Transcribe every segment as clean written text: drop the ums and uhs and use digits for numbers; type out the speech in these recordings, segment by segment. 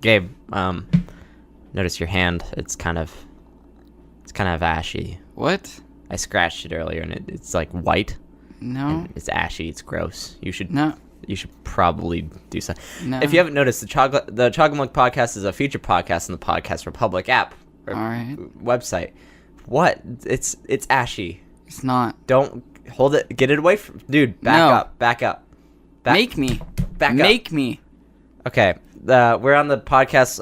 Gabe, notice your hand. It's kind of ashy. What? I scratched it earlier, and it's like white. No. And it's ashy. It's gross. You should probably do something. No. If you haven't noticed, the Chocolate Milk Podcast is a feature podcast in the Podcast Republic app or All right. website. What? It's ashy. It's not. Don't hold it. Get it away from, dude. Back up. Make me. Back up. Make me. Okay. We're on the Podcast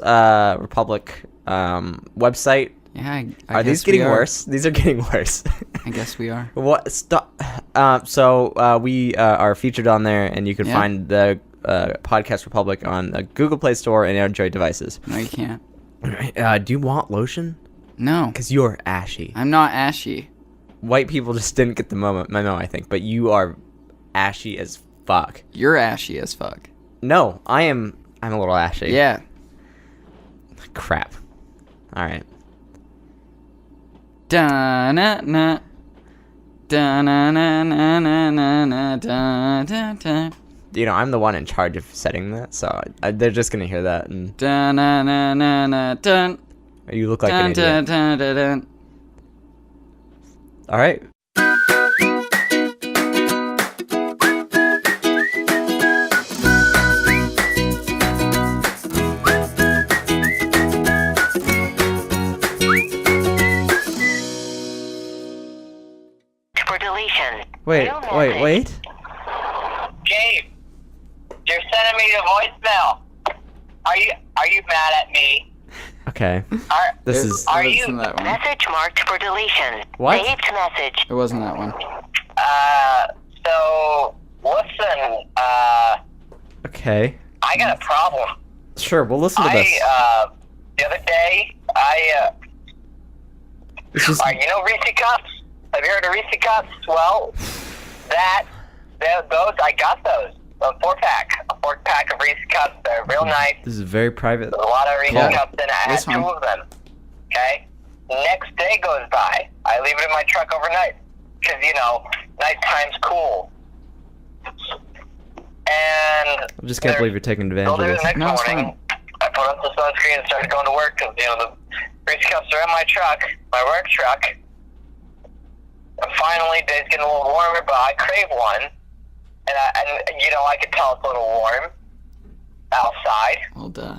Republic website. Yeah. Are these getting worse? These are getting worse. I guess we are. What? Stop. So we are featured on there, and you can find the Podcast Republic on the Google Play Store and Android devices. No, you can't. Do you want lotion? No. Because you're ashy. I'm not ashy. White people just didn't get the memo, I think. But you are ashy as fuck. You're ashy as fuck. No, I'm a little ashy. Yeah. Crap. All right. Da-na-na. Da-na-na-na-na-na-na-da-da-da. You know, I'm the one in charge of setting that, so they're just gonna hear that. And Da-na-na-na-na-dun. you look like an idiot. Dun-dun-dun-dun-dun. All right. For deletion. Wait. Gabe, you're sending me the voicemail. Are you mad at me? Okay. This is. Are It you wasn't that one. message marked for deletion? What? Saved message. It wasn't that one. So listen. Okay. I got a problem. Sure. We'll listen to this. The other day, This is. you know Reese Cups? Have you heard of Reese Cups? Well, those I got those. A 4-pack of Reese Cups. They're real nice. This is very private. There's a lot of Reese Yeah. Cups in it. I had This one. 2 of them. Okay? Next day goes by. I leave it in my truck overnight. Because, nighttime's cool. And I just can't believe you're taking advantage so of there's this. the next No, it's morning, I put up the sunscreen and started going to work because, the Reese Cups are in my truck, my work truck. And finally, day's getting a little warmer, but I crave one. And I could tell it's a little warm outside. Well, duh.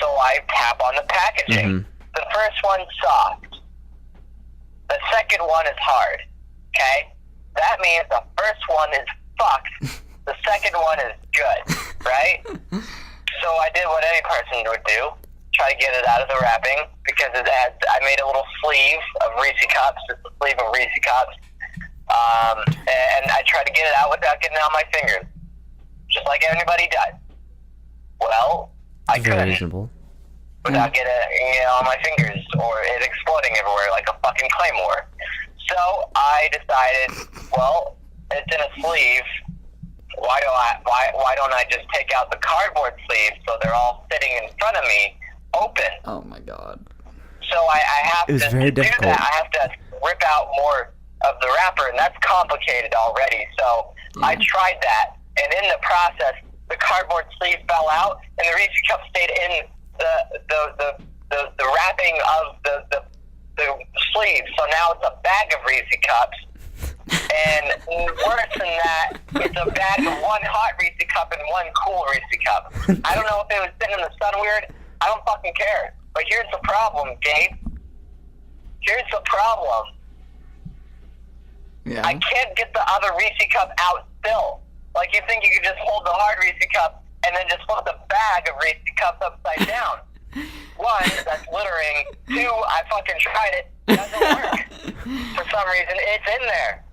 So I tap on the packaging. Mhm. The first one's soft. The second one is hard. Okay? That means the first one is fucked. The second one is good. Right? So I did what any person would do. Try to get it out of the wrapping because I made a little sleeve of Reese Cups. Just a sleeve of Reese Cups. And I tried to get it out without getting it on my fingers. Just like anybody does. Well, I Very couldn't. reasonable. Without getting it on my fingers or it exploding everywhere like a fucking claymore. So I decided, well, it's in a sleeve. Why don't I just take out the cardboard sleeve so they're all sitting in front of me, open? Oh my god. So I have It was to very do difficult. that. I have to rip out more of the wrapper, and that's complicated already. So I tried that, and in the process, the cardboard sleeve fell out, and the Reese Cup stayed in the wrapping of the sleeve. So now it's a bag of Reese Cups. And worse than that, it's a bag of one hot Reese Cup and one cool Reese Cup. I don't know if it was sitting in the sun weird. I don't fucking care. But here's the problem, Gabe. Here's the problem. Yeah. I can't get the other Reese Cup out still. Like, you think you could just hold the hard Reese Cup and then just flip the bag of Reese Cups upside down. 1, that's littering. 2, I fucking tried it. It doesn't work. For some reason, it's in there.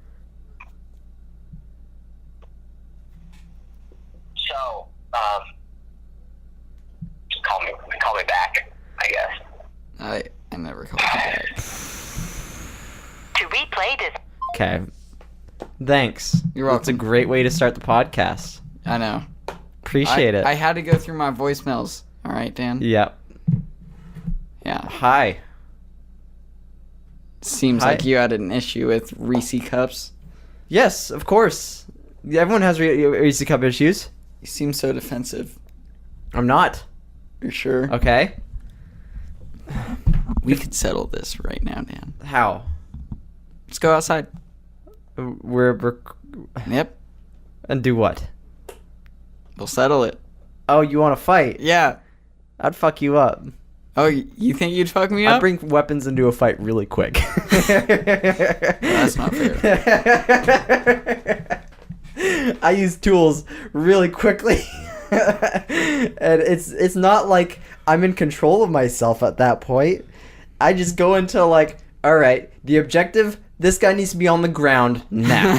So, call me back, I guess. I never called you back. To replay this. Okay. Thanks. You're That's a welcome. great way to start the podcast. I know. Appreciate it. I had to go through my voicemails. All right, Dan? Yep. Yeah. Hi. Seems Hi. like you had an issue with Reese Cups. Yes, of course. Everyone has Reese Cup issues. You seem so defensive. I'm not. You sure? Okay. We could settle this right now, Dan. How? Let's go outside. We're Yep. and do what? We'll settle it. Oh, you want to fight? Yeah. I'd fuck you up. Oh, you think you'd fuck me I'd up? bring weapons into a fight really quick. That's not fair. I use tools really quickly. And it's not like I'm in control of myself at that point. I just go into like, all right, the objective, this guy needs to be on the ground now.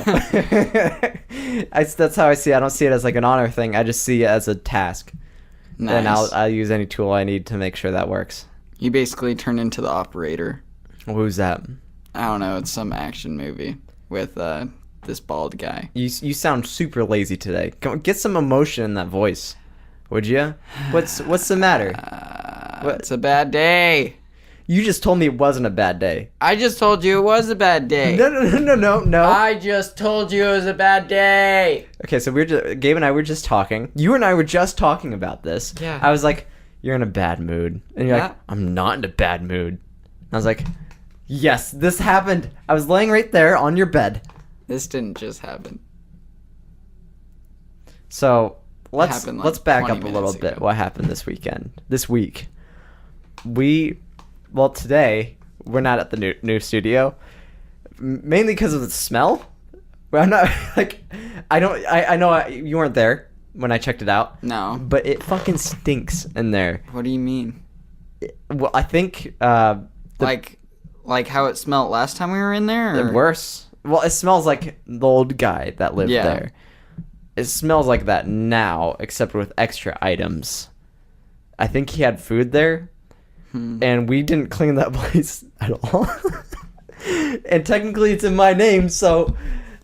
That's how I see it. I don't see it as like an honor thing. I just see it as a task. Nice. And I'll use any tool I need to make sure that works. You basically turn into the operator. Who's that? I don't know. It's some action movie with this bald guy. You sound super lazy today. Come on, get some emotion in that voice, would you? What's the matter? It's a bad day. You just told me it wasn't a bad day. I just told you it was a bad day. No. I just told you it was a bad day. Okay, so Gabe and I were just talking. You and I were just talking about this. Yeah. I was like, you're in a bad mood. And you're Yeah. like, I'm not in a bad mood. I was like, yes, this happened. I was laying right there on your bed. This didn't just happen. So let's happened, like, let's back 20 up a little minutes bit. ago. What happened this week? Today we're not at the new studio, mainly because of the smell. But I'm not like I know you weren't there when I checked it out. No. But it fucking stinks in there. What do you mean? Well, I think Like how it smelled last time we were in there? Or? worse. Well, it smells like the old guy that lived Yeah. there. It smells like that now, except with extra items. I think he had food there, and we didn't clean that place at all. And technically, it's in my name, so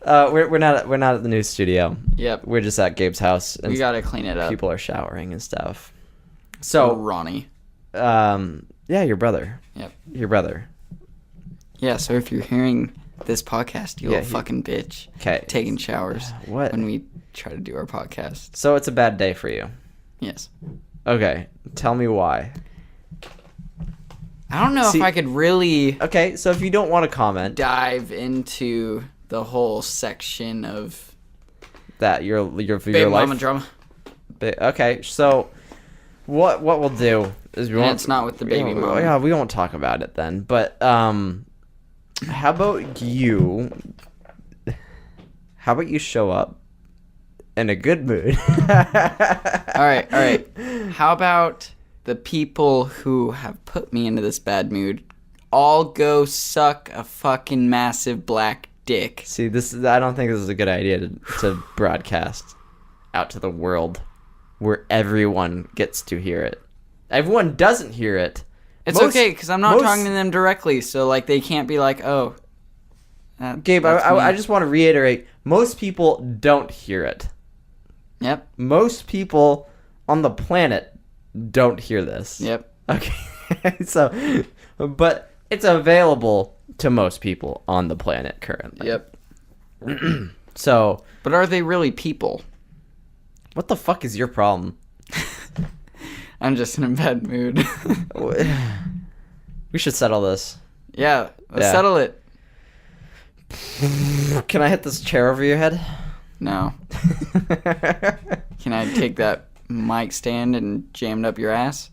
we're not at the new studio. Yep. We're just at Gabe's house, and We gotta clean it up. people are showering and stuff. So So, Ronnie. yeah, your brother. Yep. Your brother. Yeah. So if you're hearing this podcast, you Yeah, little fucking bitch, Okay. taking showers What? when we try to do our podcast. So it's a bad day for you. Yes. Okay, tell me why. I don't know See- if I could really Okay, so if you don't want to comment dive into the whole section of that your baby life. mama drama. Okay, so what we'll do is we And won't. it's not with the baby we- mama. Yeah, we won't talk about it then. But how about you? How about you show up in a good mood? All right. How about the people who have put me into this bad mood all go suck a fucking massive black dick? See, I don't think this is a good idea to broadcast out to the world where everyone gets to hear it. Everyone doesn't hear it. It's Most- okay, because I'm not most- talking to them directly, so like they can't be like, oh. Gabe, that's I me. just want to reiterate, most people don't hear it. Yep. Most people on the planet don't hear this. Yep. Okay. So, but it's available to most people on the planet currently. Yep. So, But are they really people? what the fuck is your problem? I'm just in a bad mood. We should settle this. Yeah, let's Yeah. settle it. Can I hit this chair over your head? No. Can I take that mic stand and jam it up your ass?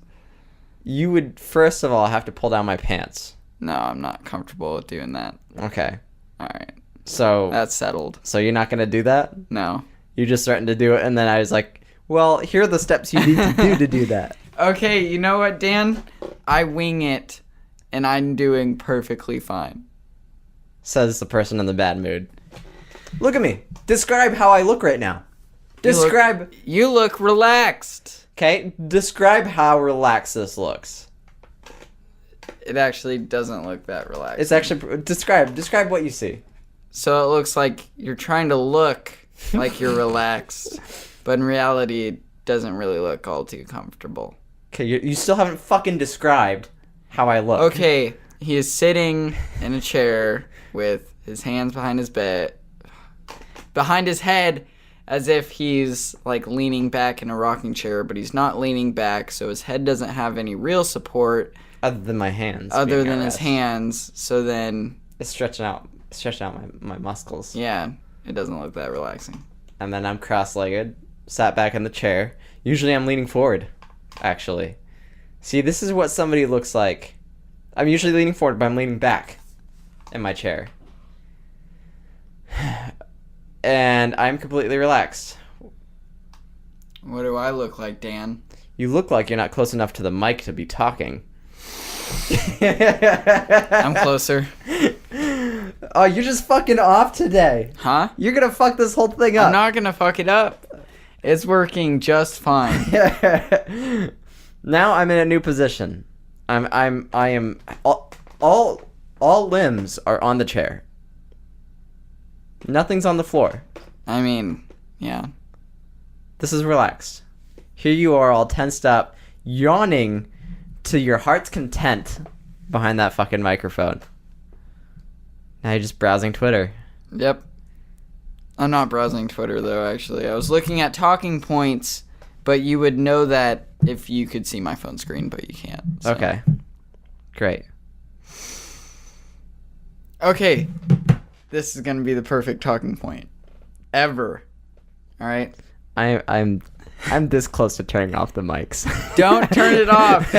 You would first of all have to pull down my pants. No, I'm not comfortable with doing that. Okay. All right. So That's settled. so you're not gonna do that? No. You're just starting to do it, and then I was like, well, here are the steps you need to do that. Okay, you know what, Dan? I wing it, and I'm doing perfectly fine. Says the person in the bad mood. Look at me. Describe how I look right now. Describe. You look relaxed. Okay, describe how relaxed this looks. It actually doesn't look that relaxed. It's actually describe what you see. So it looks like you're trying to look like you're relaxed, but in reality, it doesn't really look all too comfortable. Okay, you still haven't fucking described how I look. Okay, he is sitting in a chair with his hands behind his head, as if he's like leaning back in a rocking chair, but he's not leaning back, so his head doesn't have any real support Other than my hands. other being than at his rest. hands. So then, It's stretching out my muscles. yeah, it doesn't look that relaxing. And then I'm cross-legged, sat back in the chair. Usually I'm leaning forward, actually. See, this is what somebody looks like. I'm usually leaning forward, but I'm leaning back in my chair. And I'm completely relaxed. What do I look like, Dan? You look like you're not close enough to the mic to be talking. I'm closer. Oh, you're just fucking off today. Huh? You're gonna fuck this whole thing up. I'm not gonna fuck it up. It's working just fine. Now I'm in a new position. I am all limbs are on the chair. Nothing's on the floor. I mean, yeah. This is relaxed. Here you are all tensed up, yawning to your heart's content behind that fucking microphone. Now you're just browsing Twitter. Yep. I'm not browsing Twitter, though, actually. I was looking at talking points, but you would know that if you could see my phone screen, but you can't. So. Okay. Great. Okay. This is going to be the perfect talking point. Ever. All right? I'm this close to turning off the mics. Don't turn it off.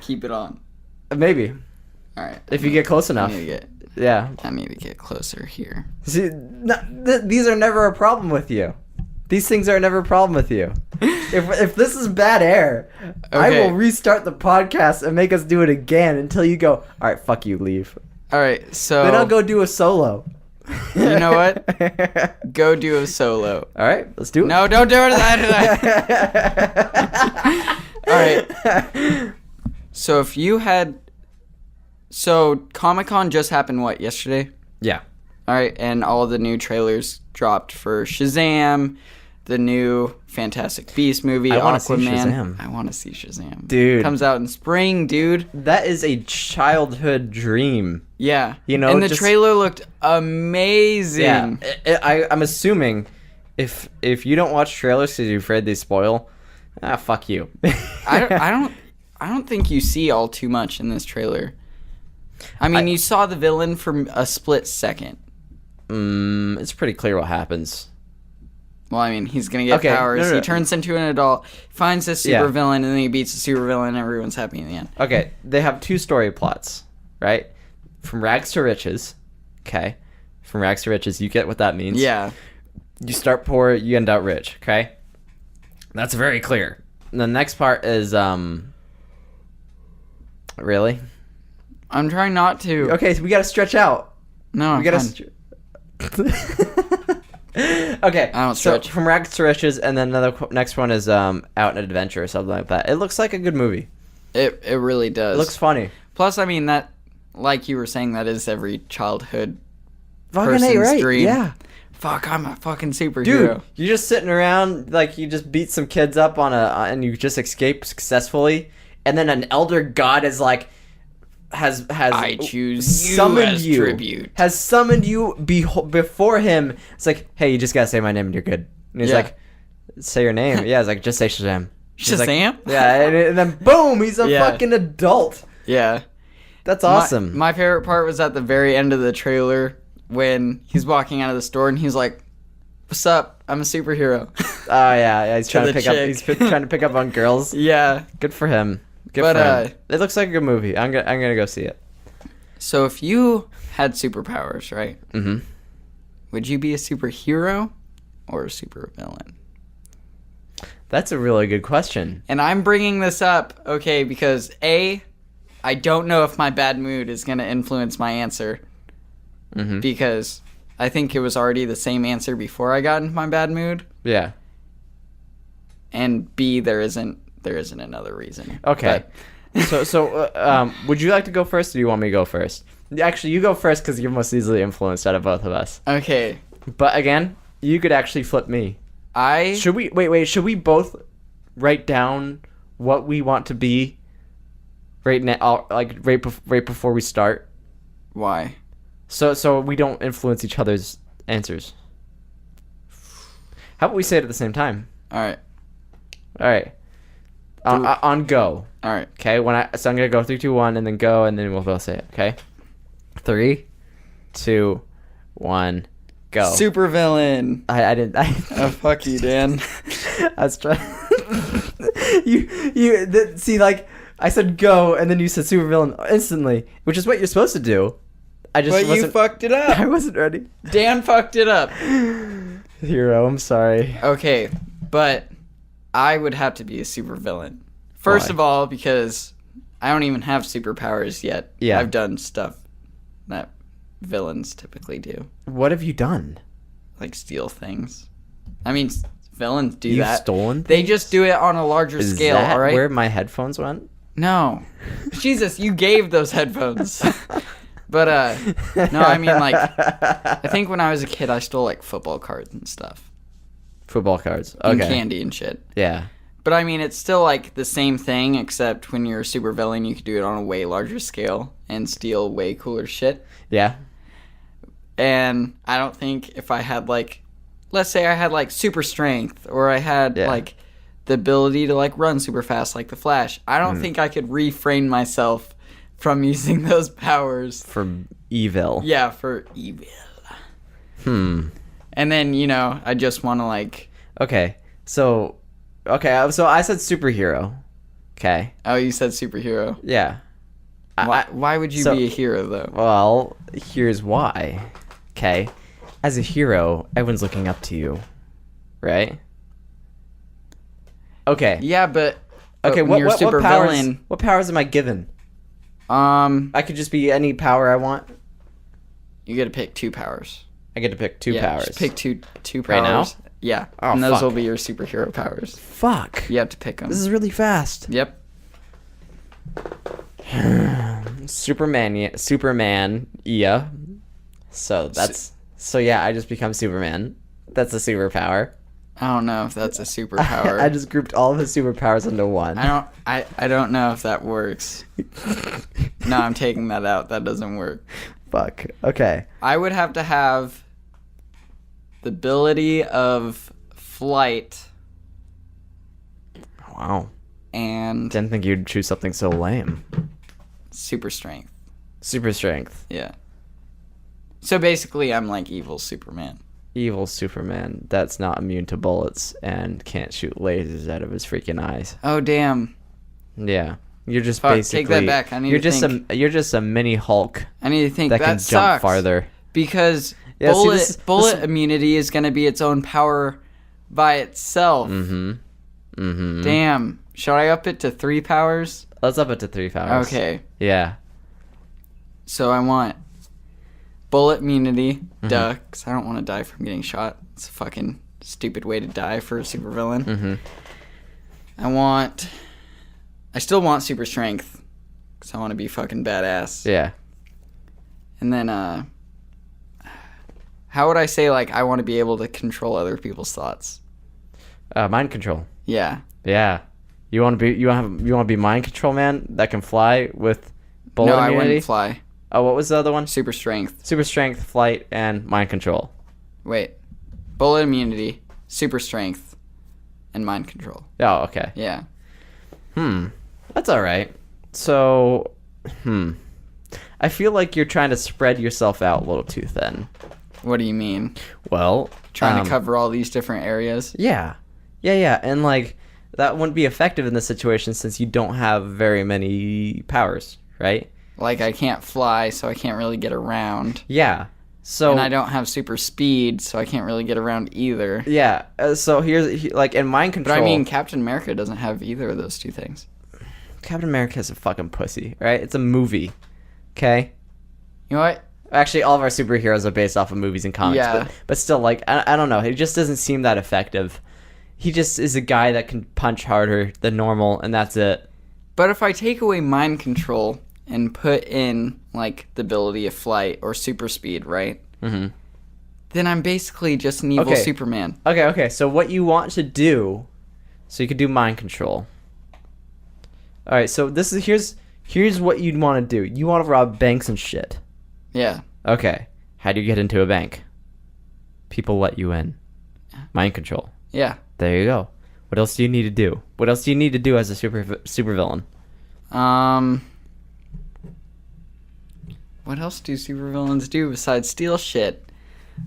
Keep it on. Maybe. All right. If you get close enough. Yeah. I need to get closer here. See, these are never a problem with you. These things are never a problem with you. If this is bad air, I Okay. will restart the podcast and make us do it again until you go, all right, fuck you, leave. All right. So. Then I'll go do a solo. You know what? Go do a solo. All right, let's do it. No, don't do it. All right. So if you had... So Comic-Con just happened, what, yesterday? Yeah. All right, and all the new trailers dropped for Shazam, the new Fantastic Beasts movie, I wanna Aquaman. see Shazam. I want to see Shazam. Dude. Comes out in spring, dude. That is a childhood dream. Yeah. You know, and the just- trailer looked amazing. Yeah. I'm assuming if you don't watch trailers because you're afraid they spoil, fuck you. I don't think you see all too much in this trailer. I mean, you saw the villain for a split second. It's pretty clear what happens. Well, I mean, he's gonna get Okay, powers. no. He turns into an adult, finds a super Yeah. villain, and then he beats the super villain, and everyone's happy in the end. Okay, they have two story plots, right? From rags to riches. Okay. From rags to riches, you get what that means. Yeah. You start poor, you end out rich, okay? That's very clear. And the next part is really? I'm trying not to. Okay, so we gotta stretch out. No, We gotta. fine. Okay, I don't so stretch. from rags to riches, and then next one is out an adventure or something like that. It looks like a good movie. It really does. It looks funny. Plus, I mean, that, like you were saying, that is every childhood Fucking person's A, right? dream. Yeah, Fuck, I'm a fucking superhero. dude, you're just sitting around like you just beat some kids up and you just escape successful, and then an elder god is like has I choose you summoned as you, tribute. has summoned you before him. It's like, hey, you just gotta say my name and you're good. And he's Yeah. like, say your name. Yeah, it's like, just say Shazam. He's like, Shazam? yeah, and then boom, he's a Yeah. fucking adult. Yeah. That's awesome. My favorite part was at the very end of the trailer when he's walking out of the store and he's like, "What's up? I'm a superhero." Oh yeah, he's trying to the pick up. chick. He's trying to pick up on girls. Yeah. Good for him. Good But, for him. It looks like a good movie. I'm gonna go see it. So if you had superpowers, right? Mm-hmm. Would you be a superhero or a supervillain? That's a really good question. And I'm bringing this up, okay, because A, I don't know if my bad mood is going to influence my answer. Mm-hmm. Because I think it was already the same answer before I got into my bad mood. Yeah. And B, there isn't another reason. Okay. So, would you like to go first, or do you want me to go first? Actually, you go first because you're most easily influenced out of both of us. But, okay. But again, you could actually flip me. Should we wait? Should we both write down what we want to be right now, like right before we start, Why? so we don't influence each other's answers. How about we say it at the same time? All right. All right. On go. All right. Okay. So I'm gonna go 3, 2, 1, and then go, and then we'll both say it. Okay. 3, 2, 1, go. Super villain. I didn't. Oh, fuck you, Dan. I was trying. See, like I said, go, and then you said supervillain instantly, which is what you're supposed to do. I just But wasn't. you fucked it up. I wasn't ready. Dan fucked it up. Hero, I'm sorry. Okay, but I would have to be a supervillain. First Why? of all, because I don't even have superpowers yet. Yeah. I've done stuff that villains typically do, What have you done? like steal things. I mean, villains do You've that. stolen. They just do it on a larger Is scale, that all right? where my headphones went? No. Jesus, you gave those headphones. But, no, I mean, like, I think when I was a kid, I stole, like, football cards and stuff. Football cards. And Okay. candy and shit. Yeah. But, I mean, it's still, like, the same thing, except when you're a supervillain, you could do it on a way larger scale and steal way cooler shit. Yeah. And I don't think if I had, like, let's say I had, like, super strength, or I had, Yeah. like, the ability to, like, run super fast like the Flash, I don't think I could refrain myself from using those powers. For evil. Yeah, for evil. Hmm. And then, you know, I just want to, like... Okay. So I said superhero. Okay. Oh, you said superhero. Yeah. Why would you so- be a hero, though? Well, here's why. Okay. As a hero, everyone's looking up to you. Right? Okay. Yeah, but... Okay, when you're a what powers? supervillain... What powers am I given? I I could just be any power I want. You get to pick 2 powers. I get to pick 2 Yeah, powers. just pick two powers. Right now? Yeah, Oh, and those fuck. will be your superhero powers. Fuck. You have to pick them. This is really fast. Yep. Superman. Yeah. So yeah. I just become Superman. That's a superpower. I don't know if that's a superpower. I just grouped all of his superpowers into one. I don't know if that works. No, I'm taking that out. That doesn't work. Fuck. Okay. I would have to have the ability of flight Wow. and Didn't think you'd choose something so lame. super strength. Super strength. Yeah. So basically, I'm like evil Superman. Evil Superman that's not immune to bullets and can't shoot lasers out of his freaking eyes. Oh damn! Yeah. You're just Fuck, basically take that back. I need you're to just think. you're just a mini Hulk I need to think that that can jump sucks farther. because Yeah, see, bullet bullet this- immunity is going to be its own power by itself. Mm-hmm. Damn. Should I up it to 3 powers? Let's up it to 3 powers. Okay. Yeah. So I want bullet immunity, Mm-hmm. duh, 'cause I don't want to die from getting shot. It's a fucking stupid way to die for a supervillain. Mm-hmm. I still want super strength, 'cause I want to be fucking badass. Yeah. And then, how would I say, like, I want to be able to control other people's thoughts? Mind control. Yeah. Yeah. You want to be mind control man that can fly with bullet No, I immunity? wouldn't fly. Oh, what was the other one? Super strength. Super strength, flight, and mind control. Wait. Bullet immunity, super strength, and mind control. Oh, okay. Yeah. That's all right. So, I feel like you're trying to spread yourself out a little too thin. What do you mean? Well, Trying to cover all these different areas? Yeah. Yeah, and like that wouldn't be effective in this situation since you don't have very many powers, right? Like, I can't fly, so I can't really get around. Yeah. So And I don't have super speed, so I can't really get around either. yeah. So like in mind But control. I mean, Captain America doesn't have either of those 2 things. Captain America's a fucking pussy, right? It's a movie. Okay. You know what? Actually, all of our superheroes are based off of movies and comics, Yeah. but still, like I don't know. It just doesn't seem that effective. He just is a guy that can punch harder than normal, and that's it. But if I take away mind control and put in, like, the ability of flight or super speed, right? Mm-hmm. Then I'm basically just an evil Okay. Superman. Okay. So what you want to do, so you could do mind control. All right. So here's what you'd want to do. You want to rob banks and shit. Yeah. Okay. How do you get into a bank? People let you in. Mind control. Yeah. There you go. What else do you need to do? What else do you need to do as a super villain? What else do supervillains do besides steal shit?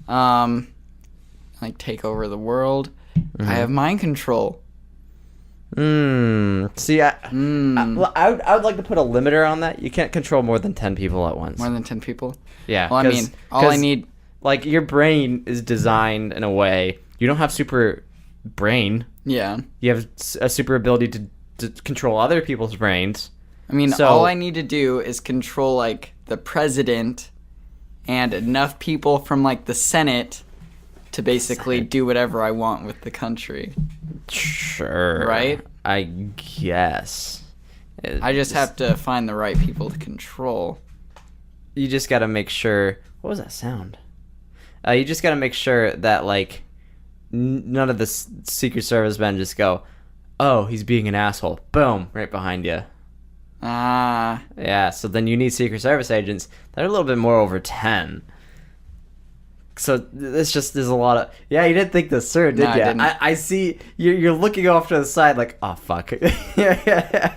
Like take over the world. I have mind control. See, I would like to put a limiter on that. You can't control more than 10 people at once. More than 10 people? Yeah. Well, I mean, all I need... Like, your brain is designed in a way... You don't have super brain. Yeah. You have a super ability to control other people's brains. I mean, all I need to do is control, like, the president and enough people from, like, the Senate to basically do whatever I want with the country. Sure. Right? I guess. I just have to find the right people to control. You just gotta make sure... What was that sound? You just gotta make sure that, like, none of the Secret Service men just go, oh, he's being an asshole. Boom, right behind you. Ah. Yeah, so then you need Secret Service agents that are a little bit more over 10. So there's a lot of... Yeah, you didn't think this through, did No, you? I didn't. I see you're looking off to the side like, oh, fuck. yeah.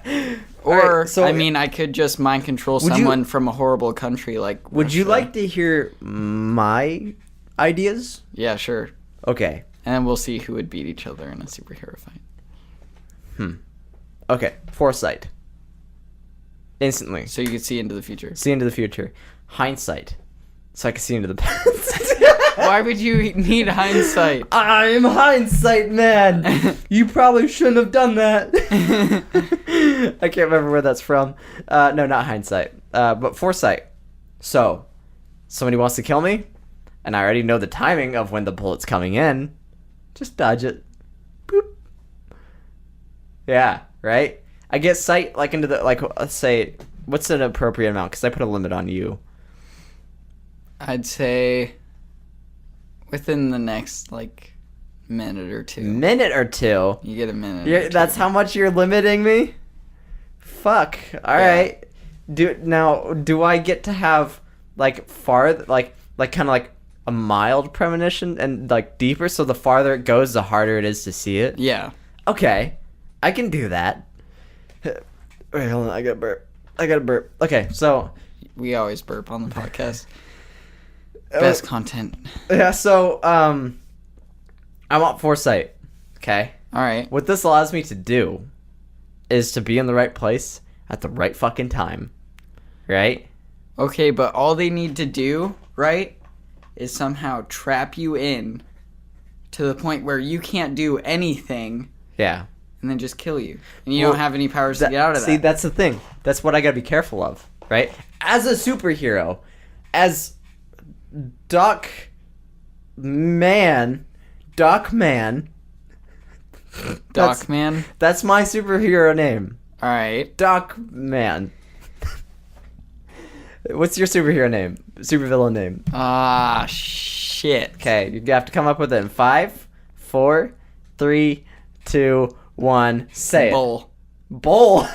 Or, Right, so, I mean, I could just mind control someone from a horrible country like Would you Russia. like to hear my ideas? Yeah, sure. Okay. And then we'll see who would beat each other in a superhero fight. Okay, foresight. Instantly. So you could see into the future. See into the future. Hindsight. So I can see into the past. Why would you need hindsight? I'm hindsight man. You probably shouldn't have done that. I can't remember where that's from. No, not hindsight. But foresight. So, somebody wants to kill me, and I already know the timing of when the bullet's coming in. Just dodge it. Boop. Yeah, right? I get sight, like, into the, like, let's say, what's an appropriate amount? Because I put a limit on you. I'd say within the next, like, minute or two. Minute or two? You get a minute. Or two. That's how much you're limiting me? Fuck. Alright. Do I get to have, like, kind of like a mild premonition and, like, deeper, so the farther it goes, the harder it is to see it? Yeah. Okay. I can do that. Wait, hold on. I gotta burp. Okay, so... We always burp on the podcast. Best content. Yeah, so, I want foresight. Okay? All right. What this allows me to do is to be in the right place at the right fucking time. Right? Okay, but all they need to do, right, is somehow trap you in to the point where you can't do anything Yeah. and then just kill you. And you don't have any powers to get out of that. See, that's the thing. That's what I gotta be careful of, right? As a superhero, as Doc Man, Doc man, Man? that's my superhero name. All right. Doc Man. What's your superhero name? Supervillain name? Ah, shit. Okay, you have to come up with it in 5, 4, 3, 2, 1. Say Bull. it. Bull.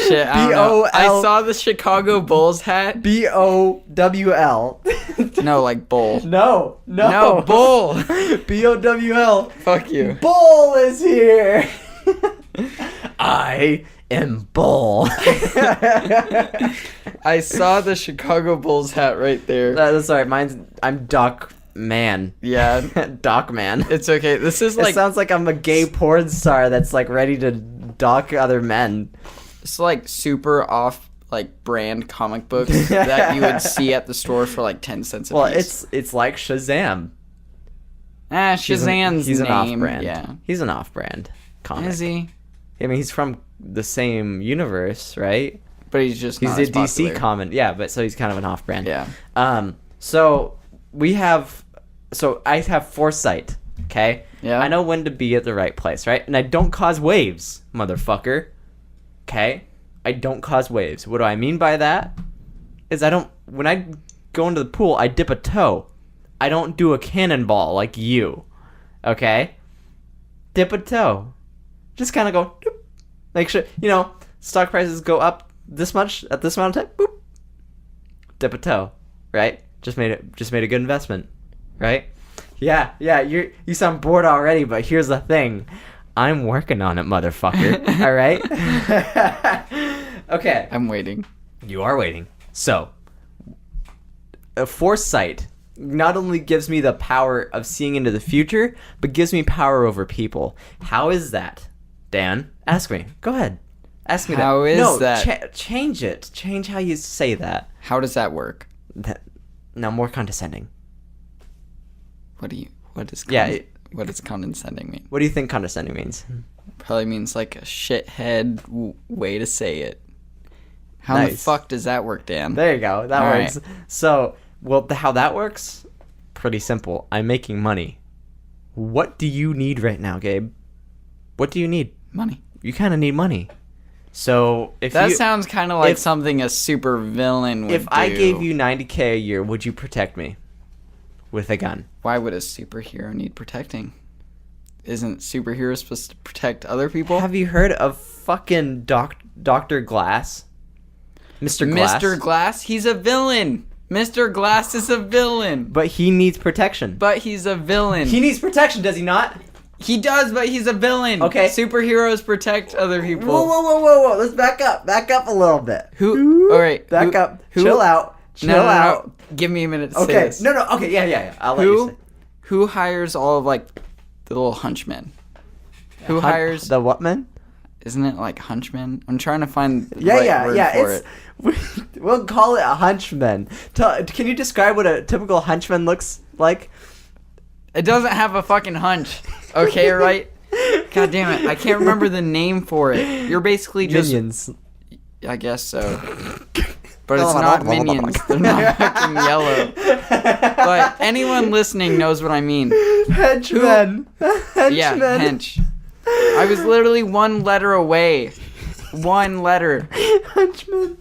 Shit, I don't know. I B-O-L. saw the Chicago Bulls hat. B-O-W-L. No, like bull. No. No, bull. B-O-W-L. Fuck you. Bull is here. I am Bull. I saw the Chicago Bulls hat right there. That's alright. I'm Doc Man. Yeah, Doc Man. it's okay. This is It like sounds like I'm a gay porn star that's like ready to dock other men. it's like super off like brand comic books that you would see at the store for like 10 cents a Well, piece. it's like Shazam. Shazam's He's an name. off-brand. Yeah. He's an off-brand comic. Is he? I mean, he's from the same universe, right? But he's just He's not a as DC popular. comic, yeah, but so he's kind of an off-brand. Yeah. So I have foresight, okay? Yeah. I know when to be at the right place, right? And I don't cause waves, motherfucker. Okay? I don't cause waves. What do I mean by that? Is when I go into the pool, I dip a toe. I don't do a cannonball like you. Okay? Dip a toe. Just kind of go, doop. Make sure, stock prices go up this much at this amount of time. Boop. Dip a toe, right? Just made a good investment, right? Yeah. You sound bored already, but here's the thing. I'm working on it, motherfucker. All right? Okay. I'm waiting. You are waiting. So, a foresight not only gives me the power of seeing into the future, but gives me power over people. How is that? Dan, ask me. Go ahead. Ask me How that. is that? Change it. Change how you say that. How does that work? Now, more condescending. What does condescending mean? What do you think condescending means? Probably means like a shithead way to say it. How in the Nice. fuck does that work, Dan? There you go. That All works. So, how that works? Pretty simple. I'm making money. What do you need right now, Gabe? What do you need? Money. You kind of need money. So, if That you, sounds kind of like if- something a super villain would if I do. gave you $90K a year, would you protect me with a gun? Why would a superhero need protecting? Isn't superheroes supposed to protect other people? Have you heard of fucking Dr. Glass? Mr. Glass? Mr. Glass? He's a villain. Mr. Glass is a villain. But he needs protection. But he's a villain. He needs protection, does he not? He does, but he's a villain. Okay. Superheroes protect other people. Whoa. Let's back up. Back up a little bit. Who? All right. Back up. Chill out. Chill out. No. Give me a minute to say Okay. this. No. Okay. Yeah. I'll let you say. Who hires all of like the little hunchmen? Who hires? The what man? Isn't it like hunchmen? I'm trying to find the Yeah. right word for It's it. we'll call it a hunchman. Can you describe what a typical hunchman looks like? It doesn't have a fucking hunch. Okay, right? God damn it. I can't remember the name for it. You're basically just... Minions. I guess so. But it's not minions. They're not fucking yellow. But anyone listening knows what I mean. Henchmen. Henchmen. Yeah, hench. I was literally one letter away. One letter. Hunchman.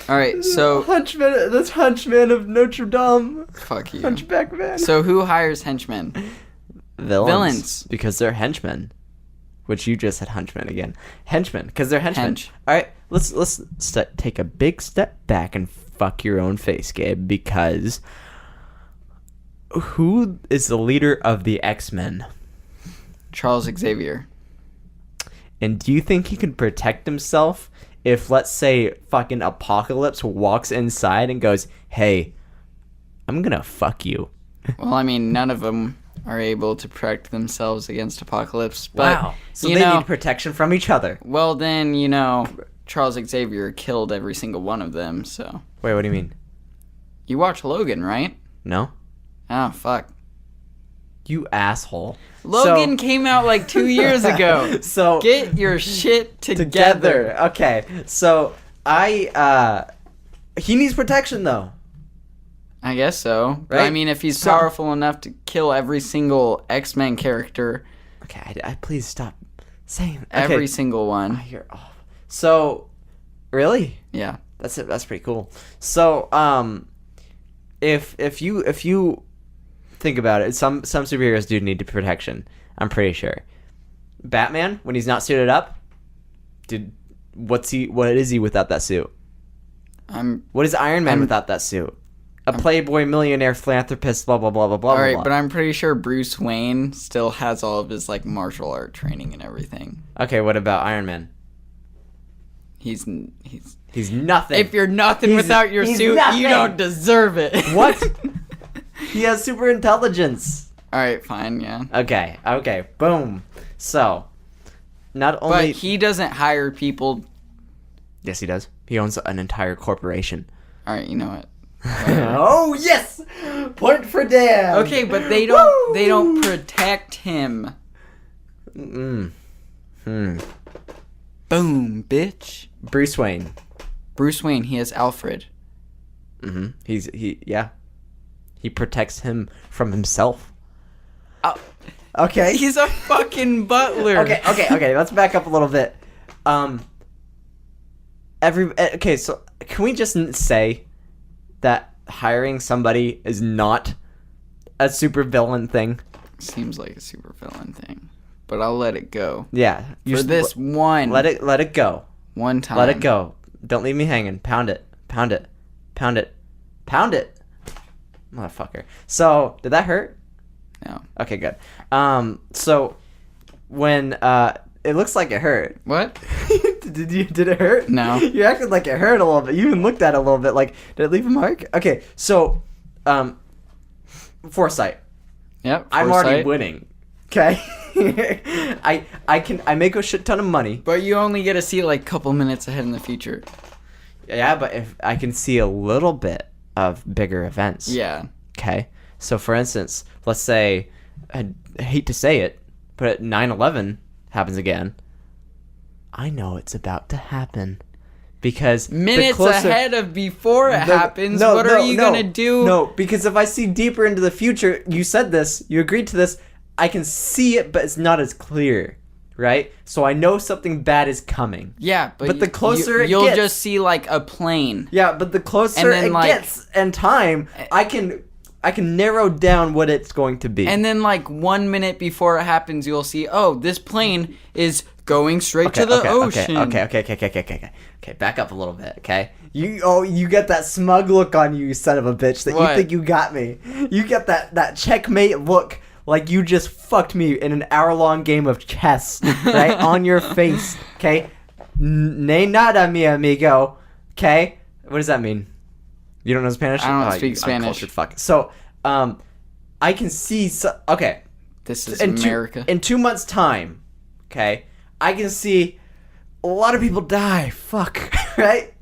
Alright, so... Hunchman. That's Hunchman of Notre Dame. Fuck you. Hunchback man. So who hires henchmen? Villains. Because they're henchmen. Which you just said henchmen again. Henchmen. Because they're henchmen. Hench. Alright, let's take a big step back and fuck your own face, Gabe. Because who is the leader of the X-Men? Charles Xavier. And do you think he can protect himself if, let's say, fucking Apocalypse walks inside and goes, hey, I'm gonna fuck you? Well, I mean, none of them are able to protect themselves against Apocalypse. But, So you they know, need protection from each other. well, then, Charles Xavier killed every single one of them, so. Wait, what do you mean? You watch Logan, right? No? Oh, fuck. You asshole. Logan came out like 2 years ago. So Get your shit together. Okay. So he needs protection though. I guess so. But, Right? I mean, if he's So- powerful enough to kill every single X-Men character, Okay, I please stop saying every single one. You're off. So really? Yeah. That's it. That's pretty cool. So if you think about it, some superheroes do need protection. I'm pretty sure. Batman, when he's not suited up, what is he without that suit? What is Iron Man without that suit? A playboy, millionaire, philanthropist, blah blah blah blah blah. All right, blah. but I'm pretty sure Bruce Wayne still has all of his like martial art training and everything. Okay, what about Iron Man? He's He's nothing. if you're nothing He's- without your he's suit, nothing. you don't deserve it. What? He has super intelligence. All right, fine, yeah. Okay, boom. So, not only But he doesn't hire people. yes, he does. He owns an entire corporation. All right, you know what? Oh yes, point for Dan. Okay, but they don't protect him. Boom, bitch. Bruce Wayne. Bruce Wayne, he has Alfred. He protects him from himself. Oh, Okay. he's a fucking butler. Okay. Let's back up a little bit. So can we just say that hiring somebody is not a super villain thing? Seems like a super villain thing, but I'll let it go. Yeah. For this one. Let it go. One time. Let it go. Don't leave me hanging. Pound it. Pound it. Pound it. Pound it. Motherfucker. So, did that hurt? No. Okay, good. So when it looks like it hurt. What? Did it hurt? No. You acted like it hurt a little bit. You even looked at it a little bit like, did it leave a mark? Okay, so foresight. Yep. I'm already foresight. winning. Okay? I make a shit ton of money. But you only get to see like a couple minutes ahead in the future. Yeah, but if I can see a little bit of bigger events. Yeah. Okay. So for instance, let's say I hate to say it, but 9/11 happens again. I know it's about to happen because Minutes ahead of before it happens. What are you gonna do? No, because if I see deeper into the future, you said this, you agreed to this. I can see it, but it's not as clear, right? So I know something bad is coming. Yeah, but the closer it you'll gets, just see like a plane. yeah, but the closer then, it like- gets in time, I can narrow down what it's going to be. And then like 1 minute before it happens, you'll see, oh, this plane is going straight to the ocean. Okay. Back up a little bit, okay? You get that smug look on you, you son of a bitch, that What? you think you got me. You get that checkmate look, like you just fucked me in an hour-long game of chess, right? On your face, okay? Ne nada, mi amigo, okay? What does that mean? You don't know Spanish? I don't Oh, speak you Spanish. uncultured fuck. So, I can see. Okay, This is in America. in 2 months' time, okay, I can see a lot of people die. Fuck, right?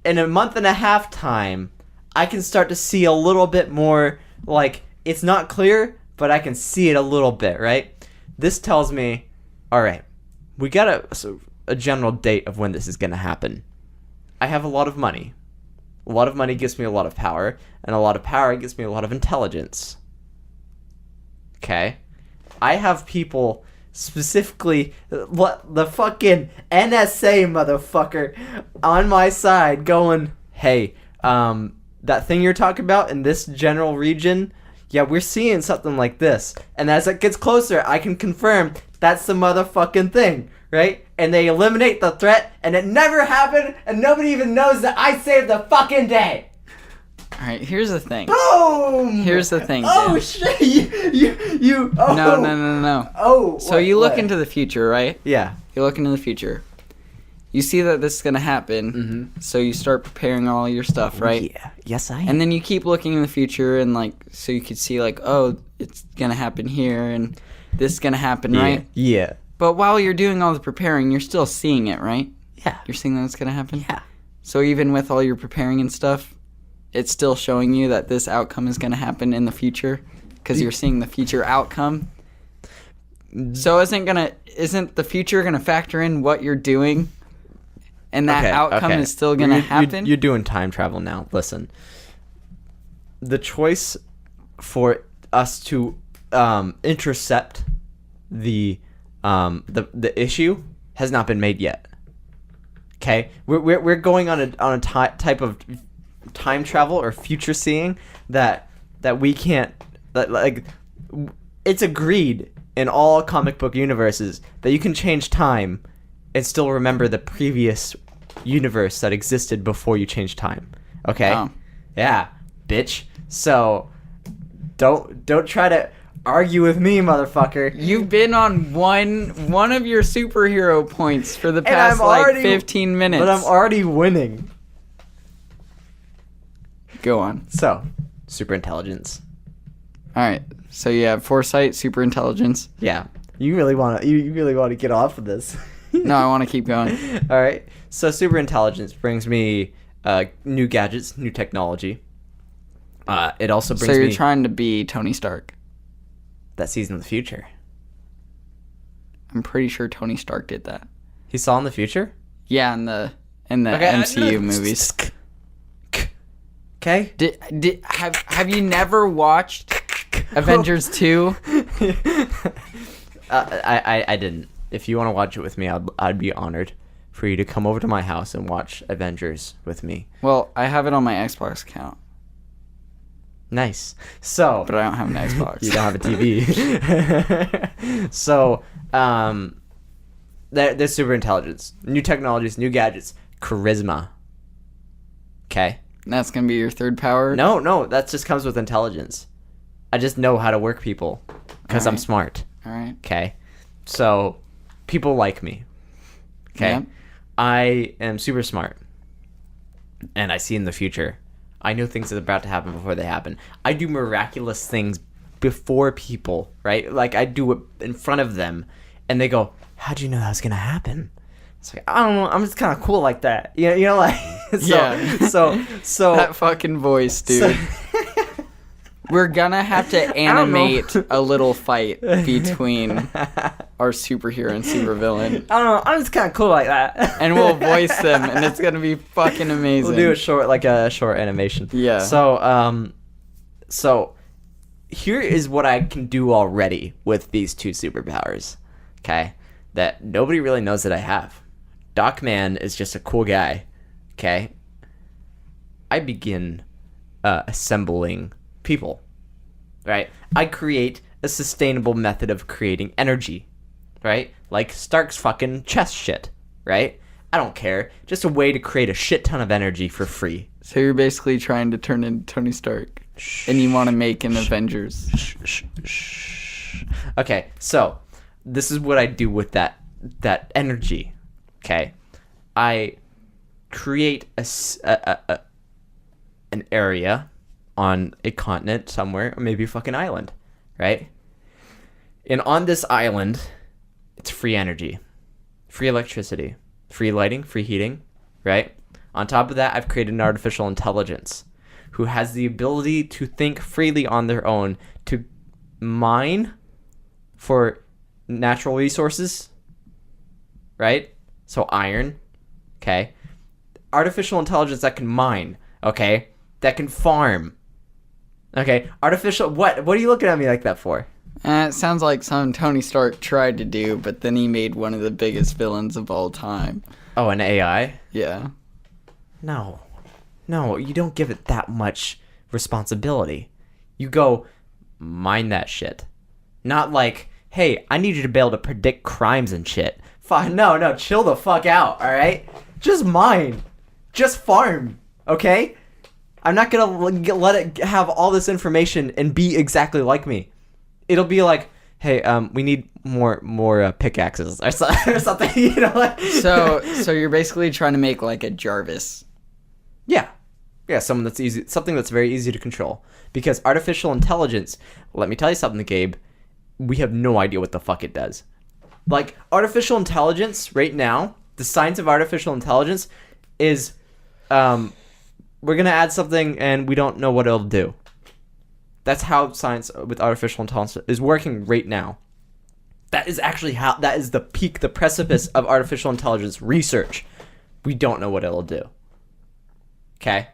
In a month and a half time, I can start to see a little bit more. Like it's not clear, but I can see it a little bit, right? This tells me, all right, we got a general date of when this is gonna happen. I have a lot of money. A lot of money gives me a lot of power, and a lot of power gives me a lot of intelligence. Okay? I have people specifically, what the fucking NSA motherfucker on my side going, hey, that thing you're talking about in this general region, yeah, we're seeing something like this. And as it gets closer, I can confirm that's the motherfucking thing, right? And they eliminate the threat, and it never happened, and nobody even knows that I saved the fucking day. All right, here's the thing. Boom! Here's the thing, Oh Dan. shit! You. Oh. No. Oh. So you look into the future, right? Yeah. You look into the future. You see that this is gonna happen, so you start preparing all your stuff, right? Yeah. Yes, I am. And then you keep looking in the future, and like, so you could see like, oh, it's gonna happen here, and this is gonna happen, right? Yeah. But while you're doing all the preparing, you're still seeing it, right? Yeah. You're seeing that it's gonna happen. Yeah. So even with all your preparing and stuff, it's still showing you that this outcome is gonna happen in the future because you're seeing the future outcome. So isn't the future gonna factor in what you're doing, and that outcome is still gonna happen? You're doing time travel now. Listen. The choice for us to intercept the issue has not been made yet. Okay, we're going on a type of time travel or future seeing that we can't, that like it's agreed in all comic book universes that you can change time and still remember the previous universe that existed before you change time. Okay? Oh. Yeah, bitch. So don't try to argue with me, motherfucker. You've been on one of your superhero points for the past I'm 15 minutes. But I'm already winning. Go on. So, super intelligence. All right. So you have foresight, super intelligence. Yeah. You really want to get off of this. No, I want to keep going. All right. So super intelligence brings me new gadgets, new technology. It also brings So you're me trying to be Tony Stark. that sees in the future. I'm pretty sure Tony Stark did that. He saw in the future? Yeah, in the MCU movies. Okay. Have you never watched Avengers 2? I didn't. If you want to watch it with me, I'd be honored for you to come over to my house and watch Avengers with me. Well, I have it on my Xbox account, Nice. So, but I don't have an Xbox. you don't have a TV. So, there's super intelligence, new technologies, new gadgets, charisma. Okay, That's gonna be your third power. No, that just comes with intelligence. I just know how to work people because I'm Alright. smart. All right. Okay, so people like me. Okay, Yeah. I am super smart, and I see in the future. I know things are about to happen before they happen. I do miraculous things before people, right? Like I do it in front of them, and they go, "How'd you know that was gonna happen?" It's like, I don't know. I'm just kind of cool like that. You know, like Yeah. So That fucking voice, dude. We're gonna have to animate a little fight between our superhero and supervillain, I don't know. I'm just kind of cool like that. and we'll voice them, and it's gonna be fucking amazing. We'll do a short animation. Yeah. So here is what I can do already with these two superpowers. Okay, that nobody really knows that I have. Doc Man is just a cool guy. Okay, I begin assembling people. Right, I create a sustainable method of creating energy. Right, like Stark's fucking chest shit. Right, I don't care. Just a way to create a shit ton of energy for free. So you're basically trying to turn into Tony Stark, and you want to make an Avengers. Okay, so this is what I do with that energy. Okay, I create an area on a continent somewhere, or maybe a fucking island, right? And on this island, it's free energy, free electricity, free lighting, free heating, right? On top of that, I've created an artificial intelligence who has the ability to think freely on their own, to mine for natural resources, right? So iron, okay? Artificial intelligence that can mine, okay? That can farm, okay? Artificial, what are you looking at me like that for? It sounds like something Tony Stark tried to do, but then he made one of the biggest villains of all time. Oh, an AI? Yeah. No, you don't give it that much responsibility. You go, mine that shit. Not like, hey, I need you to be able to predict crimes and shit. No, chill the fuck out, alright? Just mine. Just farm, okay? I'm not gonna let it have all this information and be exactly like me. It'll be like, hey, we need more pickaxes or something, you know? Like So you're basically trying to make like a Jarvis. Yeah, something that's very easy to control. Because artificial intelligence, let me tell you something, Gabe, we have no idea what the fuck it does. Like, artificial intelligence right now, the science of artificial intelligence is, we're gonna add something and we don't know what it'll do. That's how science with artificial intelligence is working right now. That is the peak, the precipice of artificial intelligence research. We don't know what it'll do. Okay?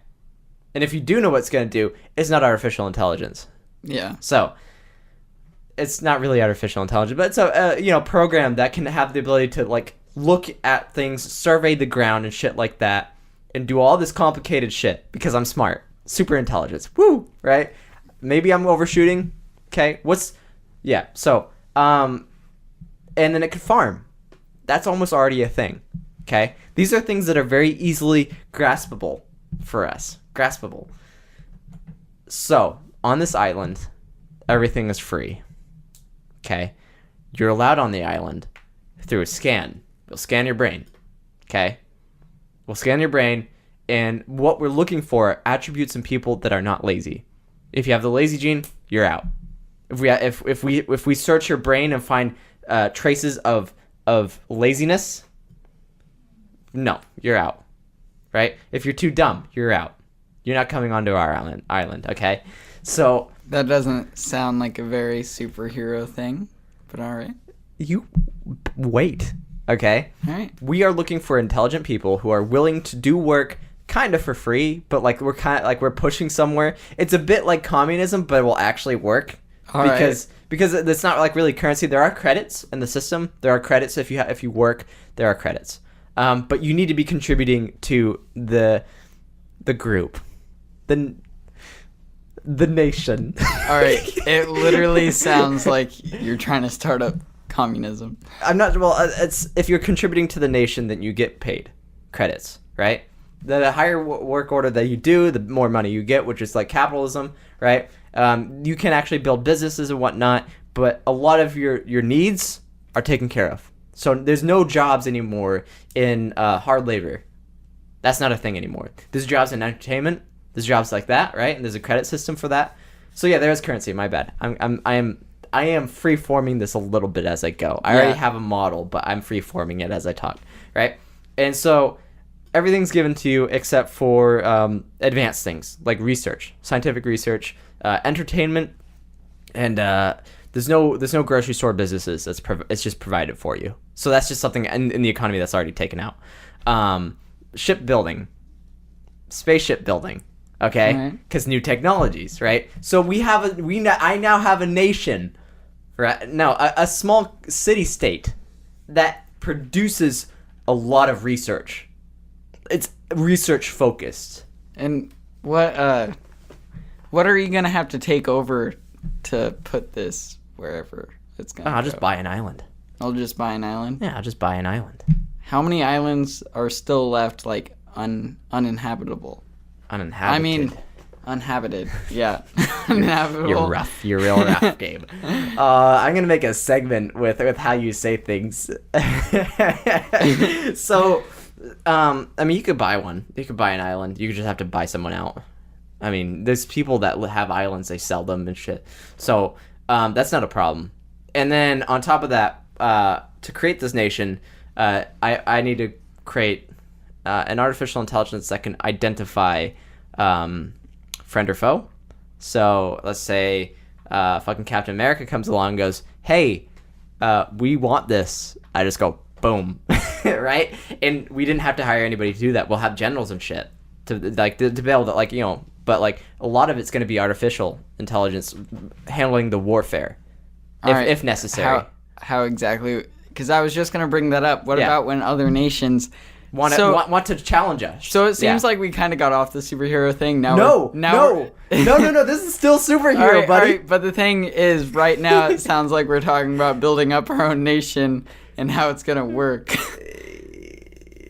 And if you do know what it's going to do, it's not artificial intelligence. Yeah. So, it's not really artificial intelligence, but it's a program that can have the ability to like look at things, survey the ground and shit like that, and do all this complicated shit because I'm smart. Super intelligence. Woo! Right? Maybe I'm overshooting. Okay? So, and then it could farm. That's almost already a thing. Okay? These are things that are very easily graspable for us. Graspable. So, on this island, everything is free. Okay? You're allowed on the island through a scan. We'll scan your brain. Okay? We'll scan your brain, and what we're looking for are attributes in people that are not lazy. If you have the lazy gene, you're out. If we search your brain and find traces of laziness, no, you're out. Right? If you're too dumb, you're out. You're not coming onto our island, okay? So that doesn't sound like a very superhero thing, but all right. You wait, okay? All right. We are looking for intelligent people who are willing to do work kind of for free, but like we're pushing somewhere. It's a bit like communism, but it will actually work because it's not like really currency. There are credits in the system. There are credits if you work. There are credits. But you need to be contributing to the group, the nation. All right, it literally sounds like you're trying to start up communism. I'm not. Well, it's if you're contributing to the nation, then you get paid credits, right? The higher work order that you do, the more money you get, which is like capitalism, right? You can actually build businesses and whatnot, but a lot of your needs are taken care of. So there's no jobs anymore in hard labor. That's not a thing anymore. There's jobs in entertainment. There's jobs like that, right? And there's a credit system for that. So yeah, there is currency. My bad. I am free forming this a little bit as I go. I already have a model, but I'm free forming it as I talk, right? And so everything's given to you except for advanced things like research, scientific research, entertainment, and there's no grocery store businesses. It's just provided for you. So that's just something in the economy that's already taken out. Shipbuilding, spaceship building, okay? Because new technologies, right? So I now have a nation, right? No, a small city state that produces a lot of research. It's research focused. And what are you gonna have to take over to put this wherever it's gonna? I'll just buy an island. I'll just buy an island. Yeah, I'll just buy an island. How many islands are still left, like uninhabitable? Uninhabited. I mean, unhabited. Yeah, uninhabitable. You're rough. You're real rough, Gabe. I'm gonna make a segment with how you say things. So, I mean, you could buy one. You could buy an island. You could just have to buy someone out. I mean, there's people that have islands. They sell them and shit. So, that's not a problem. And then on top of that, to create this nation, I need to create an artificial intelligence that can identify friend or foe. So let's say fucking Captain America comes along and goes, hey, we want this. I just go, boom. Right? And we didn't have to hire anybody to do that. We'll have generals and shit to be able to, like, you know, but like a lot of it's going to be artificial intelligence handling the warfare if necessary. How exactly? Because I was just going to bring that up. What about when other nations want to challenge us? So it seems like we kind of got off the superhero thing. Now No. This is still superhero, buddy. All right, but the thing is, right now it sounds like we're talking about building up our own nation and how it's going to work.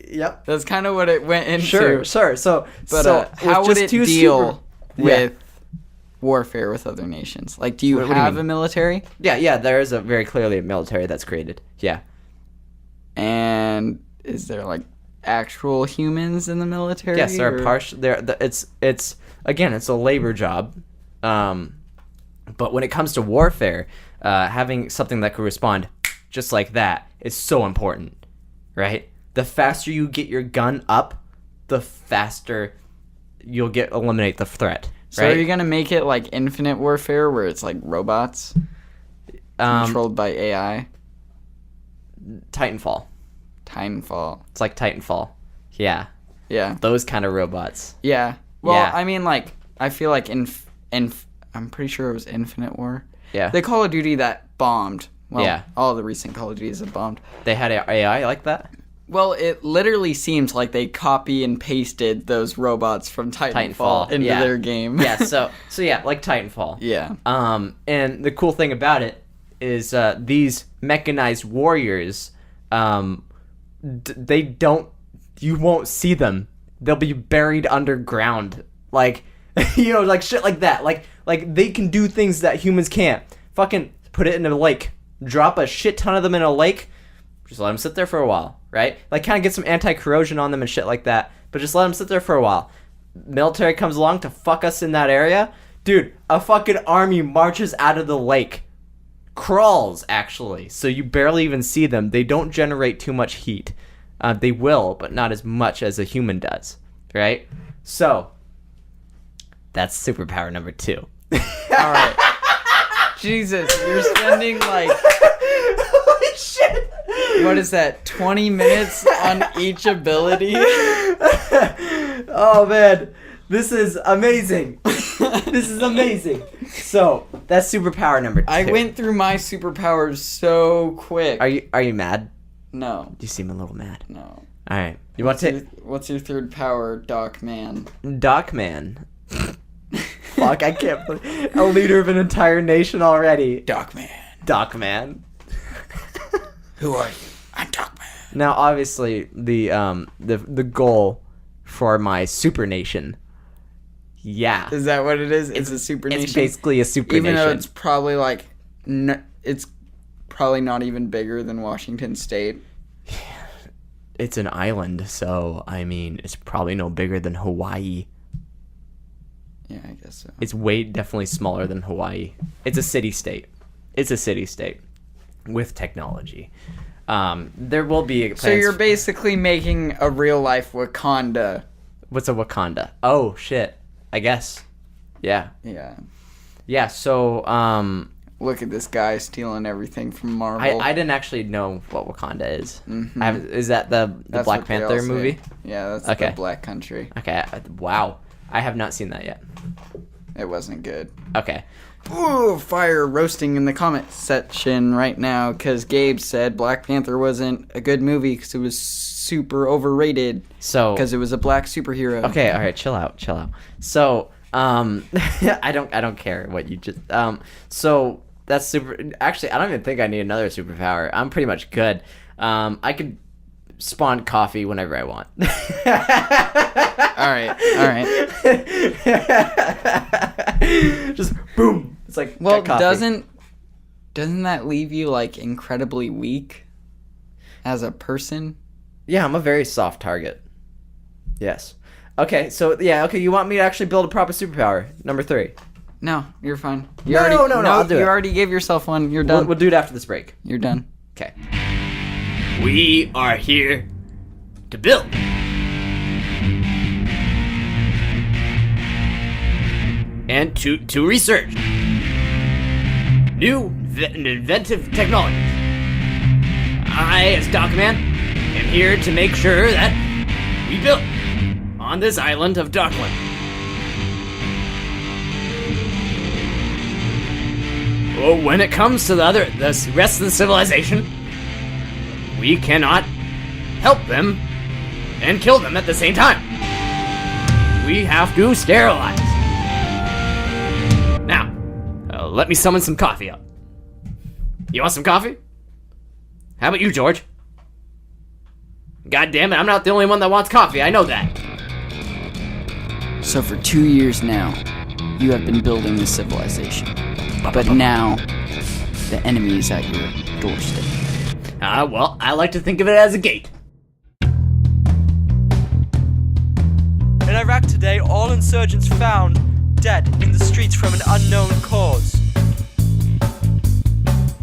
Yep. That's kind of what it went into. Sure. So how would it deal with warfare with other nations? Like, do you have a military? Yeah, there is a very clearly a military that's created. Yeah. And is there like actual humans in the military? Yes, there are partial. It's again, it's a labor job. But when it comes to warfare, having something that could respond just like that is so important, right? The faster you get your gun up, the faster you'll eliminate the threat. So right? are you gonna make it like Infinite Warfare, where it's like robots controlled by AI? Titanfall. It's like Titanfall. Yeah. Those kind of robots. Yeah. Well, I mean, like, I feel like I'm pretty sure it was Infinite War. Yeah. The Call of Duty that bombed. Well, all the recent Call of Duties have bombed. They had AI like that? Well, it literally seems like they copy and pasted those robots from Titanfall into their game. Yeah, so yeah, like Titanfall. Yeah. And the cool thing about it is these mechanized warriors, you won't see them. They'll be buried underground. Like, you know, like shit like that. Like they can do things that humans can't. Fucking put it in a lake. Drop a shit ton of them in a lake. Just let them sit there for a while, right? Like, kind of get some anti-corrosion on them and shit like that. But just let them sit there for a while. Military comes along to fuck us in that area. Dude, a fucking army marches out of the lake. Crawls, actually. So you barely even see them. They don't generate too much heat. They will, but not as much as a human does, right? So, that's superpower number 2. All right. Jesus, you're spending like... Holy shit! What is that, 20 minutes on each ability? Oh, man. This is amazing. So, that's superpower number 2. I went through my superpowers so quick. Are you mad? No. You seem a little mad. No. All right. You want to... What's your third power, Doc Man? Doc Man. Fuck, I can't believe... A leader of an entire nation already. Doc Man. Doc Man. Who are you? I'm Doc Man. Now, obviously, the goal for my super nation. Yeah. Is that what it is? It's a super nation. It's basically a super even nation. though it's probably like, it's probably not even bigger than Washington State. It's an island, so I mean, it's probably no bigger than Hawaii. Yeah, I guess so. It's definitely smaller than Hawaii. It's a city-state. It's a city-state with technology. There will be. So you're basically making a real-life Wakanda. What's a Wakanda? Oh shit! I guess. Yeah. Yeah. Yeah. So Look at this guy stealing everything from Marvel. I didn't actually know what Wakanda is. Mhm. Is that the That's Black what they all Panther say. movie? Yeah, that's Okay. the Black Country. Okay. Wow. I have not seen that yet. It wasn't good. Okay. Ooh, fire roasting in the comment section right now because Gabe said Black Panther wasn't a good movie because it was super overrated So. because it was a black superhero. Okay. All right. Chill out. Chill out. So. I don't care what you just. So that's super. Actually, I don't even think I need another superpower. I'm pretty much good. I could spawn coffee whenever I want. All right. Just boom. It's like Well, coffee. doesn't that leave you like incredibly weak as a person? Yeah, I'm a very soft target. Yes. Okay, so yeah, okay, you want me to actually build a proper superpower? Number 3. No, you're fine. No, I'll do you it. already gave yourself one. You're done. We'll do it after this break. You're done. Okay. We are here to build. And to research new inventive technologies. I, as Dockman, am here to make sure that we build on this island of Dockland. Well, when it comes to the rest of the civilization, we cannot help them and kill them at the same time. We have to sterilize. Now, let me summon some coffee up. You want some coffee? How about you, George? God damn it, I'm not the only one that wants coffee, I know that. So for 2 years now, you have been building this civilization. But now, the enemy is at your doorstep. Well, I like to think of it as a gate. In Iraq today, all insurgents found dead in the streets from an unknown cause.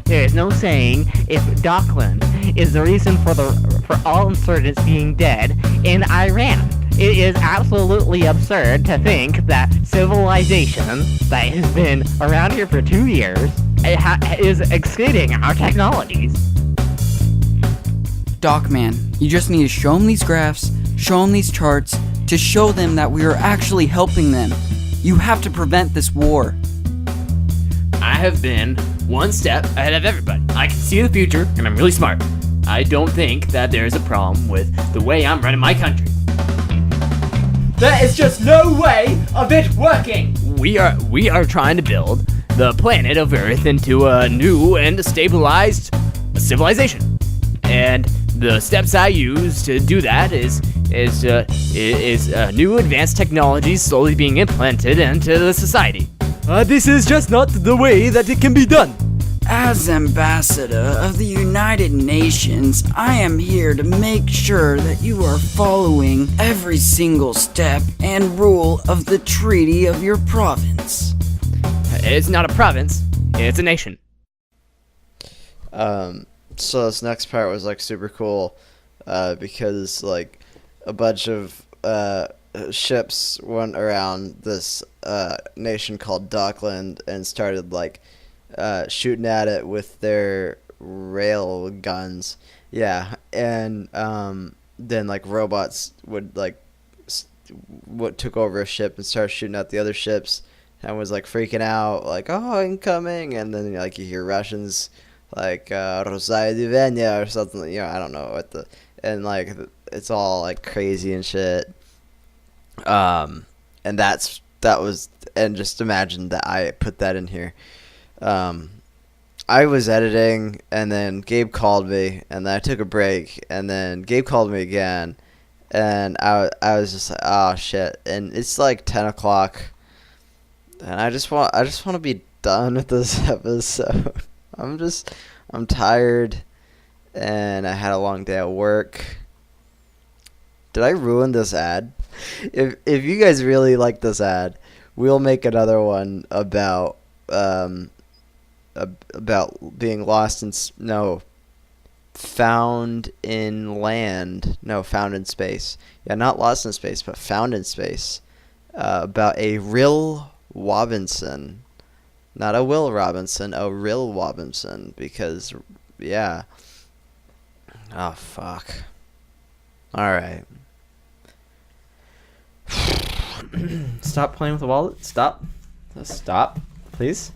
There is no saying if Dockland is the reason for all insurgents being dead in Iran. It is absolutely absurd to think that civilization that has been around here for 2 years is exceeding our technologies. Dockman, you just need to show them these graphs, show them these charts, to show them that we are actually helping them. You have to prevent this war. I have been one step ahead of everybody. I can see the future, and I'm really smart. I don't think that there's a problem with the way I'm running my country. There is just no way of it working! We are trying to build the planet of Earth into a new and stabilized civilization. And the steps I use to do that is new advanced technologies slowly being implemented into the society. This is just not the way that it can be done. As ambassador of the United Nations, I am here to make sure that you are following every single step and rule of the treaty of your province. It's not a province, it's a nation. So this next part was like super cool, because like a bunch of ships went around this nation called Dockland and started like shooting at it with their rail guns. Yeah, and then like robots would like what took over a ship and started shooting at the other ships and was like freaking out like, oh, incoming, and then like you hear Russians like Rosalia Divenya or something, you know, I don't know what and like it's all like crazy and shit. And and just imagine that I put that in here. I was editing and then Gabe called me and then I took a break and then Gabe called me again and I was just like, oh shit, and it's like 10 o'clock, and I just want to be done with this episode. I'm tired, and I had a long day at work. Did I ruin this ad? If you guys really like this ad, we'll make another one about being lost in found in land. No, found in space. Yeah, not lost in space, but found in space. About a real Robinson. Not a Will Robinson, a real Robinson. Because, yeah. Oh, fuck. Alright. Stop playing with the wallet. Stop. Just stop, please.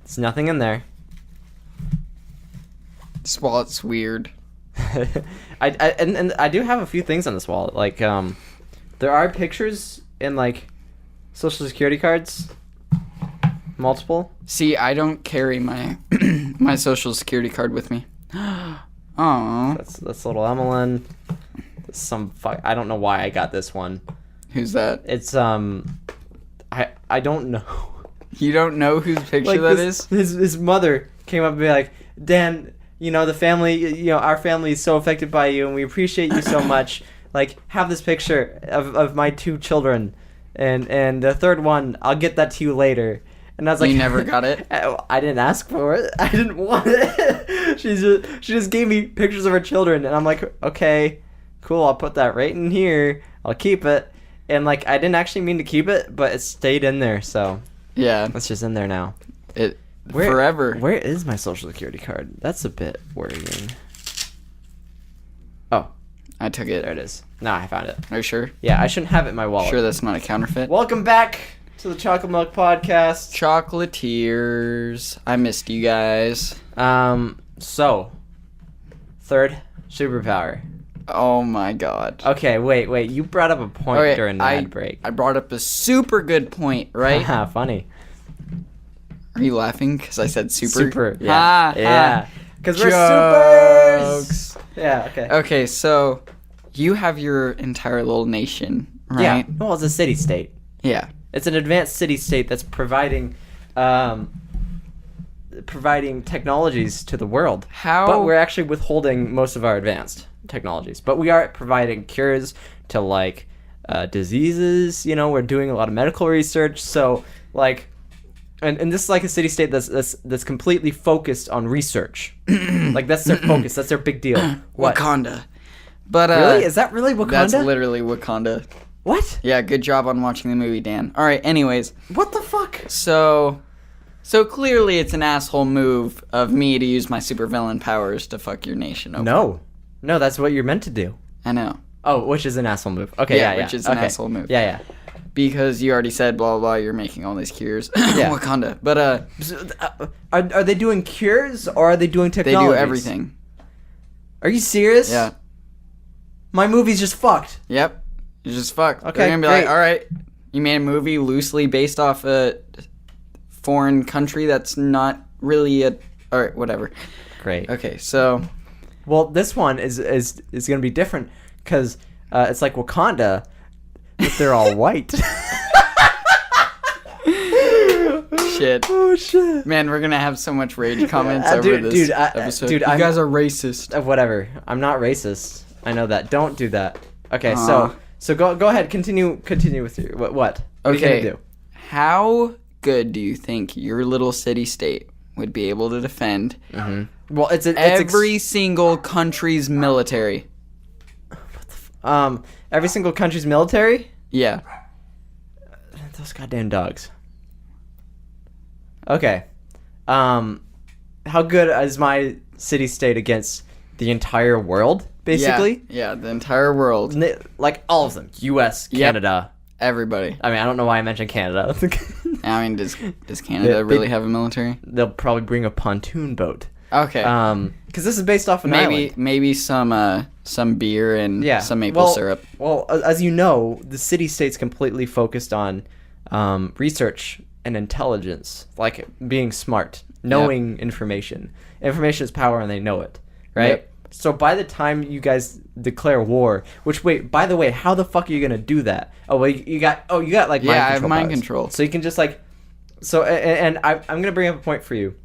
There's nothing in there. This wallet's weird. And I do have a few things on this wallet. Like, there are pictures and, like, social security cards. Multiple. See, I don't carry my my social security card with me. Aww. That's little Emmeline. I don't know why I got this one. Who's that? It's I don't know. You don't know whose picture Like that is? His mother came up and be like, Dan, the family, our family is so affected by you, and we appreciate you so much. Like, have this picture of my 2 children, and the third one, I'll get that to you later. And I was like, You never got it? I didn't ask for it. I didn't want it. She just gave me pictures of her children, and I'm like, okay, cool. I'll put that right in here. I'll keep it. And like, I didn't actually mean to keep it, but it stayed in there, so Yeah. it's just in there now. Forever. Where is my social security card? That's a bit worrying. Oh, I took it. there it is. Nah, I found it. Are you sure? Yeah, I shouldn't have it in my wallet. Sure that's not a counterfeit? Welcome back to the Chocolate Milk Podcast. Chocolatiers. I missed you guys. So, third superpower. Oh my god. Okay, wait. You brought up a point Okay, during the ad break. I brought up a super good point, right? Haha, funny. Are you laughing because I said super? Super. Yeah. Ha, Yeah. ha. Because we're Jokes. supers. Yeah. Okay. Okay, so you have your entire little nation, right? Yeah. Well, it's a city state. Yeah. It's an advanced city state that's providing technologies to the world. How? But we're actually withholding most of our advanced technologies. But we are providing cures to like diseases. We're doing a lot of medical research. So like, and this is like a city state that's completely focused on research. Like that's their focus. That's their big deal. What? Wakanda. But Really? Is that really Wakanda? That's literally Wakanda. What? Yeah, good job on watching the movie, Dan. All right, anyways. What the fuck? So clearly it's an asshole move of me to use my supervillain powers to fuck your nation over. No, that's what you're meant to do. I know. Oh, which is an asshole move. Okay, yeah. which is an Okay. asshole move. Yeah. Because you already said blah, blah, blah, you're making all these cures. Yeah. Wakanda. But So, are they doing cures or are they doing they technology? do everything. Are you serious? Yeah. My movie's just fucked. Yep. You just fuck. Okay, They're gonna be great. like, all right, you made a movie loosely based off a foreign country that's not really a... All right, whatever. Great. Okay, so... Well, this one is going to be different because it's like Wakanda, but they're all white. Shit. Oh shit. Man, we're gonna have so much rage comments over this episode. You I'm- guys are racist. Whatever. I'm not racist. I know that. Don't do that. Okay, Aw. so go ahead. Continue with your what? What are you Okay. gonna do? How good do you think your little city-state would be able to defend Well, it's every single country's military? every single country's military. Yeah. Those goddamn dogs. Okay. How good is my city state against the entire world? Basically, Yeah, the entire world. like all of them. U.S., Yep. Canada. Everybody. I mean, I don't know why I mentioned Canada. I mean, does Canada They- really have a military? They'll probably bring a pontoon boat. Okay. Because this is based off an island. Maybe some beer and Yeah. some maple syrup. Well, as you know, the city state's completely focused on research and intelligence, like being smart, knowing information. Information is power, and they know it, right? Yep. So by the time you guys declare war, which wait, by the way, how the fuck are you gonna do that? Oh well, you got like Yeah, I have mind powers. control. So you can just like, so and I'm gonna bring up a point for you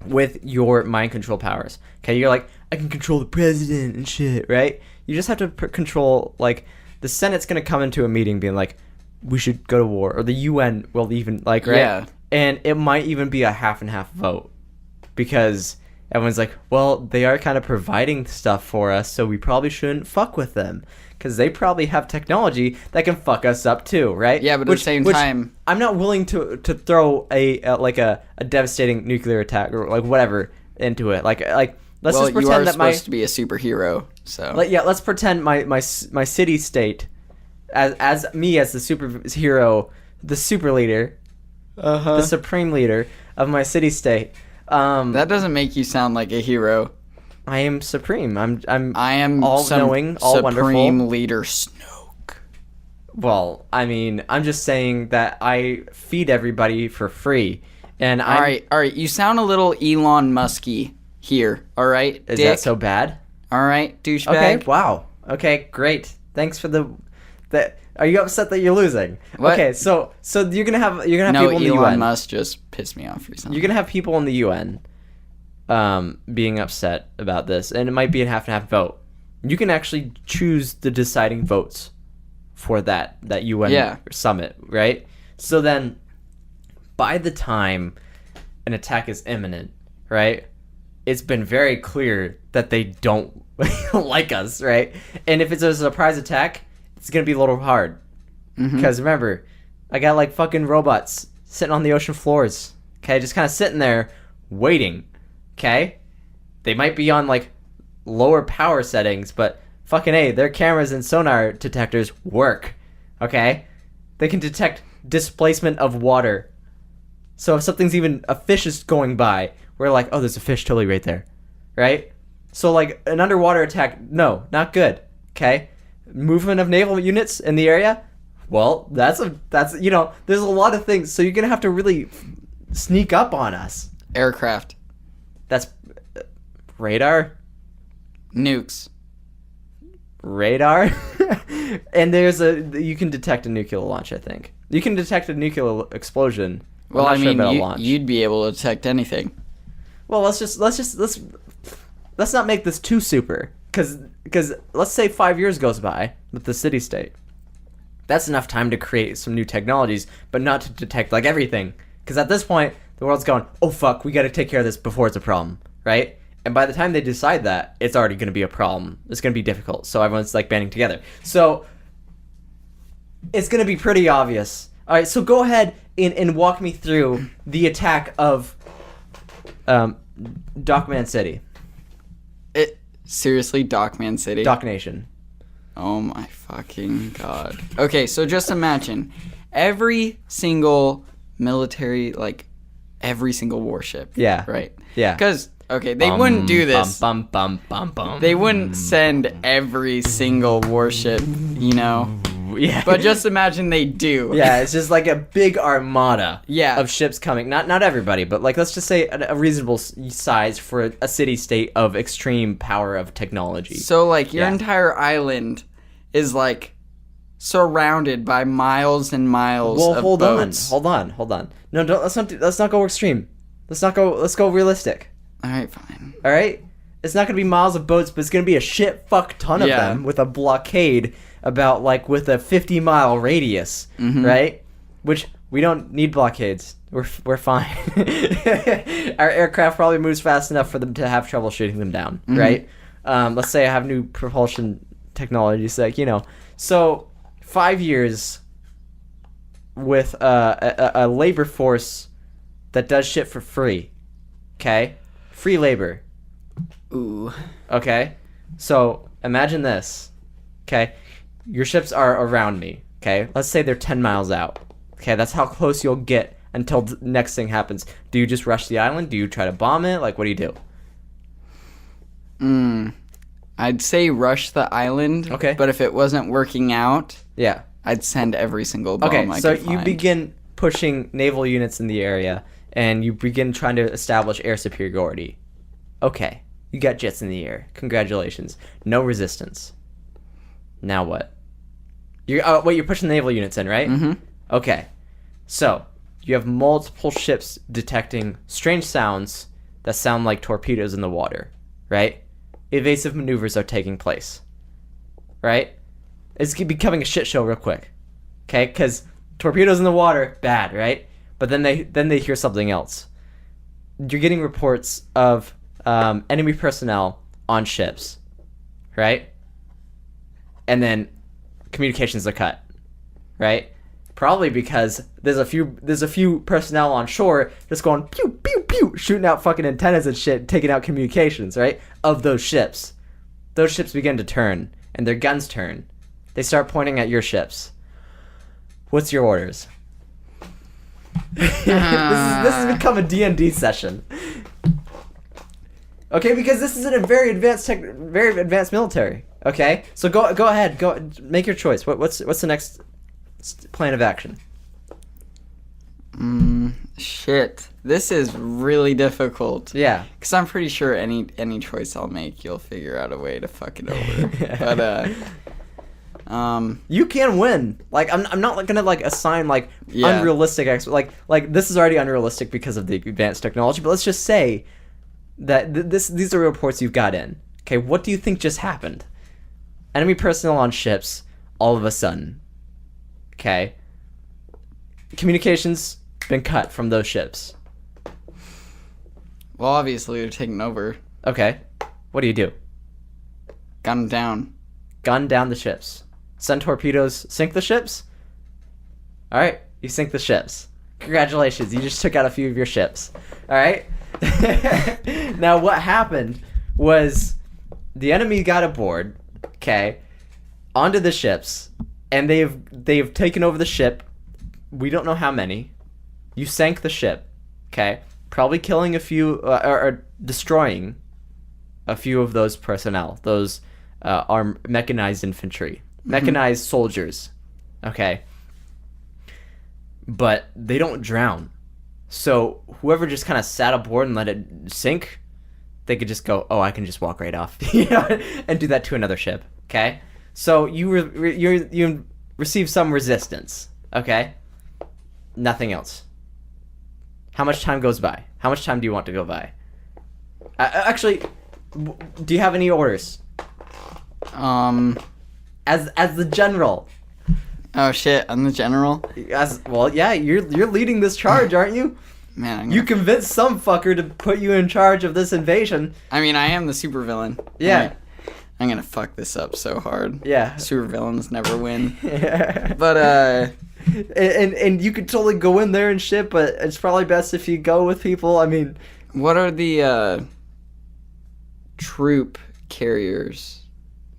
with your mind control powers. Okay, you're like, I can control the president and shit, right? You just have to control, like, the Senate's gonna come into a meeting being like, we should go to war, or the UN will even, like, right? Yeah. And it might even be a half and half vote because everyone's like, well, they are kind of providing stuff for us, so we probably shouldn't fuck with them because they probably have technology that can fuck us up too, right? Yeah, but at the same time, I'm not willing to throw a devastating nuclear attack or like whatever into it. Like let's just you are pretend that supposed to be a superhero, so let's pretend my city state as me as the superhero, the super leader, the supreme leader of my city state. that doesn't make you sound like a hero. I am supreme. I am all knowing, all Supreme wonderful. Leader Snoke. Well, I mean, I'm just saying that I feed everybody for free, and All right. You sound a little Elon Musky here. All right, Is Dick? that so bad? All right, douchebag. Okay. Wow. Okay. Great. Thanks for the. That. Are you upset that you're losing? What? Okay. So you're gonna have No, people in the Elon UN. Musk just pissed me off recently. You're gonna have people in the UN, being upset about this, and it might be a half and half vote. You can actually choose the deciding votes for that UN summit, right? So then, by the time an attack is imminent, right? It's been very clear that they don't like us, right? And if it's a surprise attack, it's gonna be a little hard. Because remember, I got like fucking robots sitting on the ocean floors, okay? Just kind of sitting there waiting, okay? They might be on like lower power settings, but fucking A, their cameras and sonar detectors work, okay? They can detect displacement of water. So if something's even, a fish is going by, we're like, oh, there's a fish totally right there, right? So like an underwater attack, no, not good, okay? Movement of naval units in the area, well, that's there's a lot of things. So you're gonna have to really sneak up on us. Aircraft, That's radar, radar, and you can detect a nuclear launch. I think you can detect a nuclear explosion. I'm Well, not I sure mean, about a launch. you'd be able to detect anything. Well, let's not make this too super, because let's say 5 years goes by with the city state. That's enough time to create some new technologies, but not to detect like everything. Because at this point, the world's going, oh fuck, we got to take care of this before it's a problem, right? And by the time they decide that, it's already going to be a problem. It's going to be difficult. So everyone's like banding together. So it's going to be pretty obvious. All right, so go ahead and walk me through the attack of Dockman City. Seriously, Dockman City? Dock Nation. Oh my fucking god. Okay, so just imagine every single military, like every single warship. Yeah. Right? Yeah. Because, okay, they wouldn't do this. Bum, bum, bum, bum. They wouldn't send every single warship, you know? Yeah. But just imagine they do. Yeah, it's just like a big armada Yeah. of ships coming. Not everybody, but like let's just say a reasonable size for a city-state of extreme power of technology. So, like, your Yeah. entire island is, like, surrounded by miles and miles of boats. Hold on. No, let's not go extreme. Let's go realistic. All right, fine. All right? It's not going to be miles of boats, but it's going to be a shit fuck ton of Yeah. them with a blockade about like with a 50-mile radius, right? Which we don't need blockades. We're fine. Our aircraft probably moves fast enough for them to have trouble shooting them down, right? Let's say I have new propulsion technologies, like So 5 years with a labor force that does shit for free, okay? Free labor. Ooh. Okay, so imagine this. Okay, your ships are around me. Okay, let's say they're 10 miles out. Okay, that's how close you'll get until the next thing happens. Do you just rush the island? Do you try to bomb it? Like, what do you do? I'd say rush the island. Okay. But if it wasn't working out, Yeah. I'd send every single bomb Okay, I so could you find. begin pushing naval units in the area, and you begin trying to establish air superiority. Okay, You got jets in the air. Congratulations. No resistance. Now what? You're pushing naval units in, right? Mm-hmm. Okay. So, you have multiple ships detecting strange sounds that sound like torpedoes in the water, right? Evasive maneuvers are taking place, right? It's becoming a shit show real quick, okay? Because torpedoes in the water, bad, right? But then they hear something else. You're getting reports of enemy personnel on ships, right? And then communications are cut, right? Probably because there's a few personnel on shore just going pew pew pew, shooting out fucking antennas and shit, taking out communications, right? Of those ships. Those ships begin to turn, and their guns turn. They start pointing at your ships. What's your orders? This has become a D&D session. Okay, because this is a very advanced military. Okay, so go ahead, make your choice. What's the next plan of action? Shit. This is really difficult. Yeah. Because I'm pretty sure any choice I'll make, you'll figure out a way to fuck it over. But you can win. Like I'm not gonna assign Yeah. unrealistic like this is already unrealistic because of the advanced technology. But let's just say that these are reports you've got in. Okay, what do you think just happened? Enemy personnel on ships. All of a sudden. Okay. Communications been cut from those ships. well, obviously they're taking over. Okay. What do you do? Gun down. Gun down the ships. Send torpedoes. Sink the ships? Alright. You sink the ships. Congratulations. You just took out a few of your ships. Alright? Now what happened was the enemy got aboard, okay, onto the ships, and they've taken over the ship. We don't know how many. You sank the ship, okay, probably killing a few or destroying a few of those personnel, those mechanized infantry, mechanized soldiers, okay, but they don't drown. So whoever just kind of sat aboard and let it sink, they could just go, oh, I can just walk right off, and do that to another ship. Okay, so you receive some resistance. Okay, nothing else. How much time goes by? How much time do you want to go by? Actually, do you have any orders? As the general. Oh shit, I'm the general? Well, yeah, you're leading this charge, aren't you? Man, You convinced some fucker to put you in charge of this invasion. I mean, I am the supervillain. Yeah. I'm gonna fuck this up so hard. Yeah. Supervillains never win. Yeah. But, And you could totally go in there and shit, but it's probably best if you go with people. I mean, what are the, troop carriers?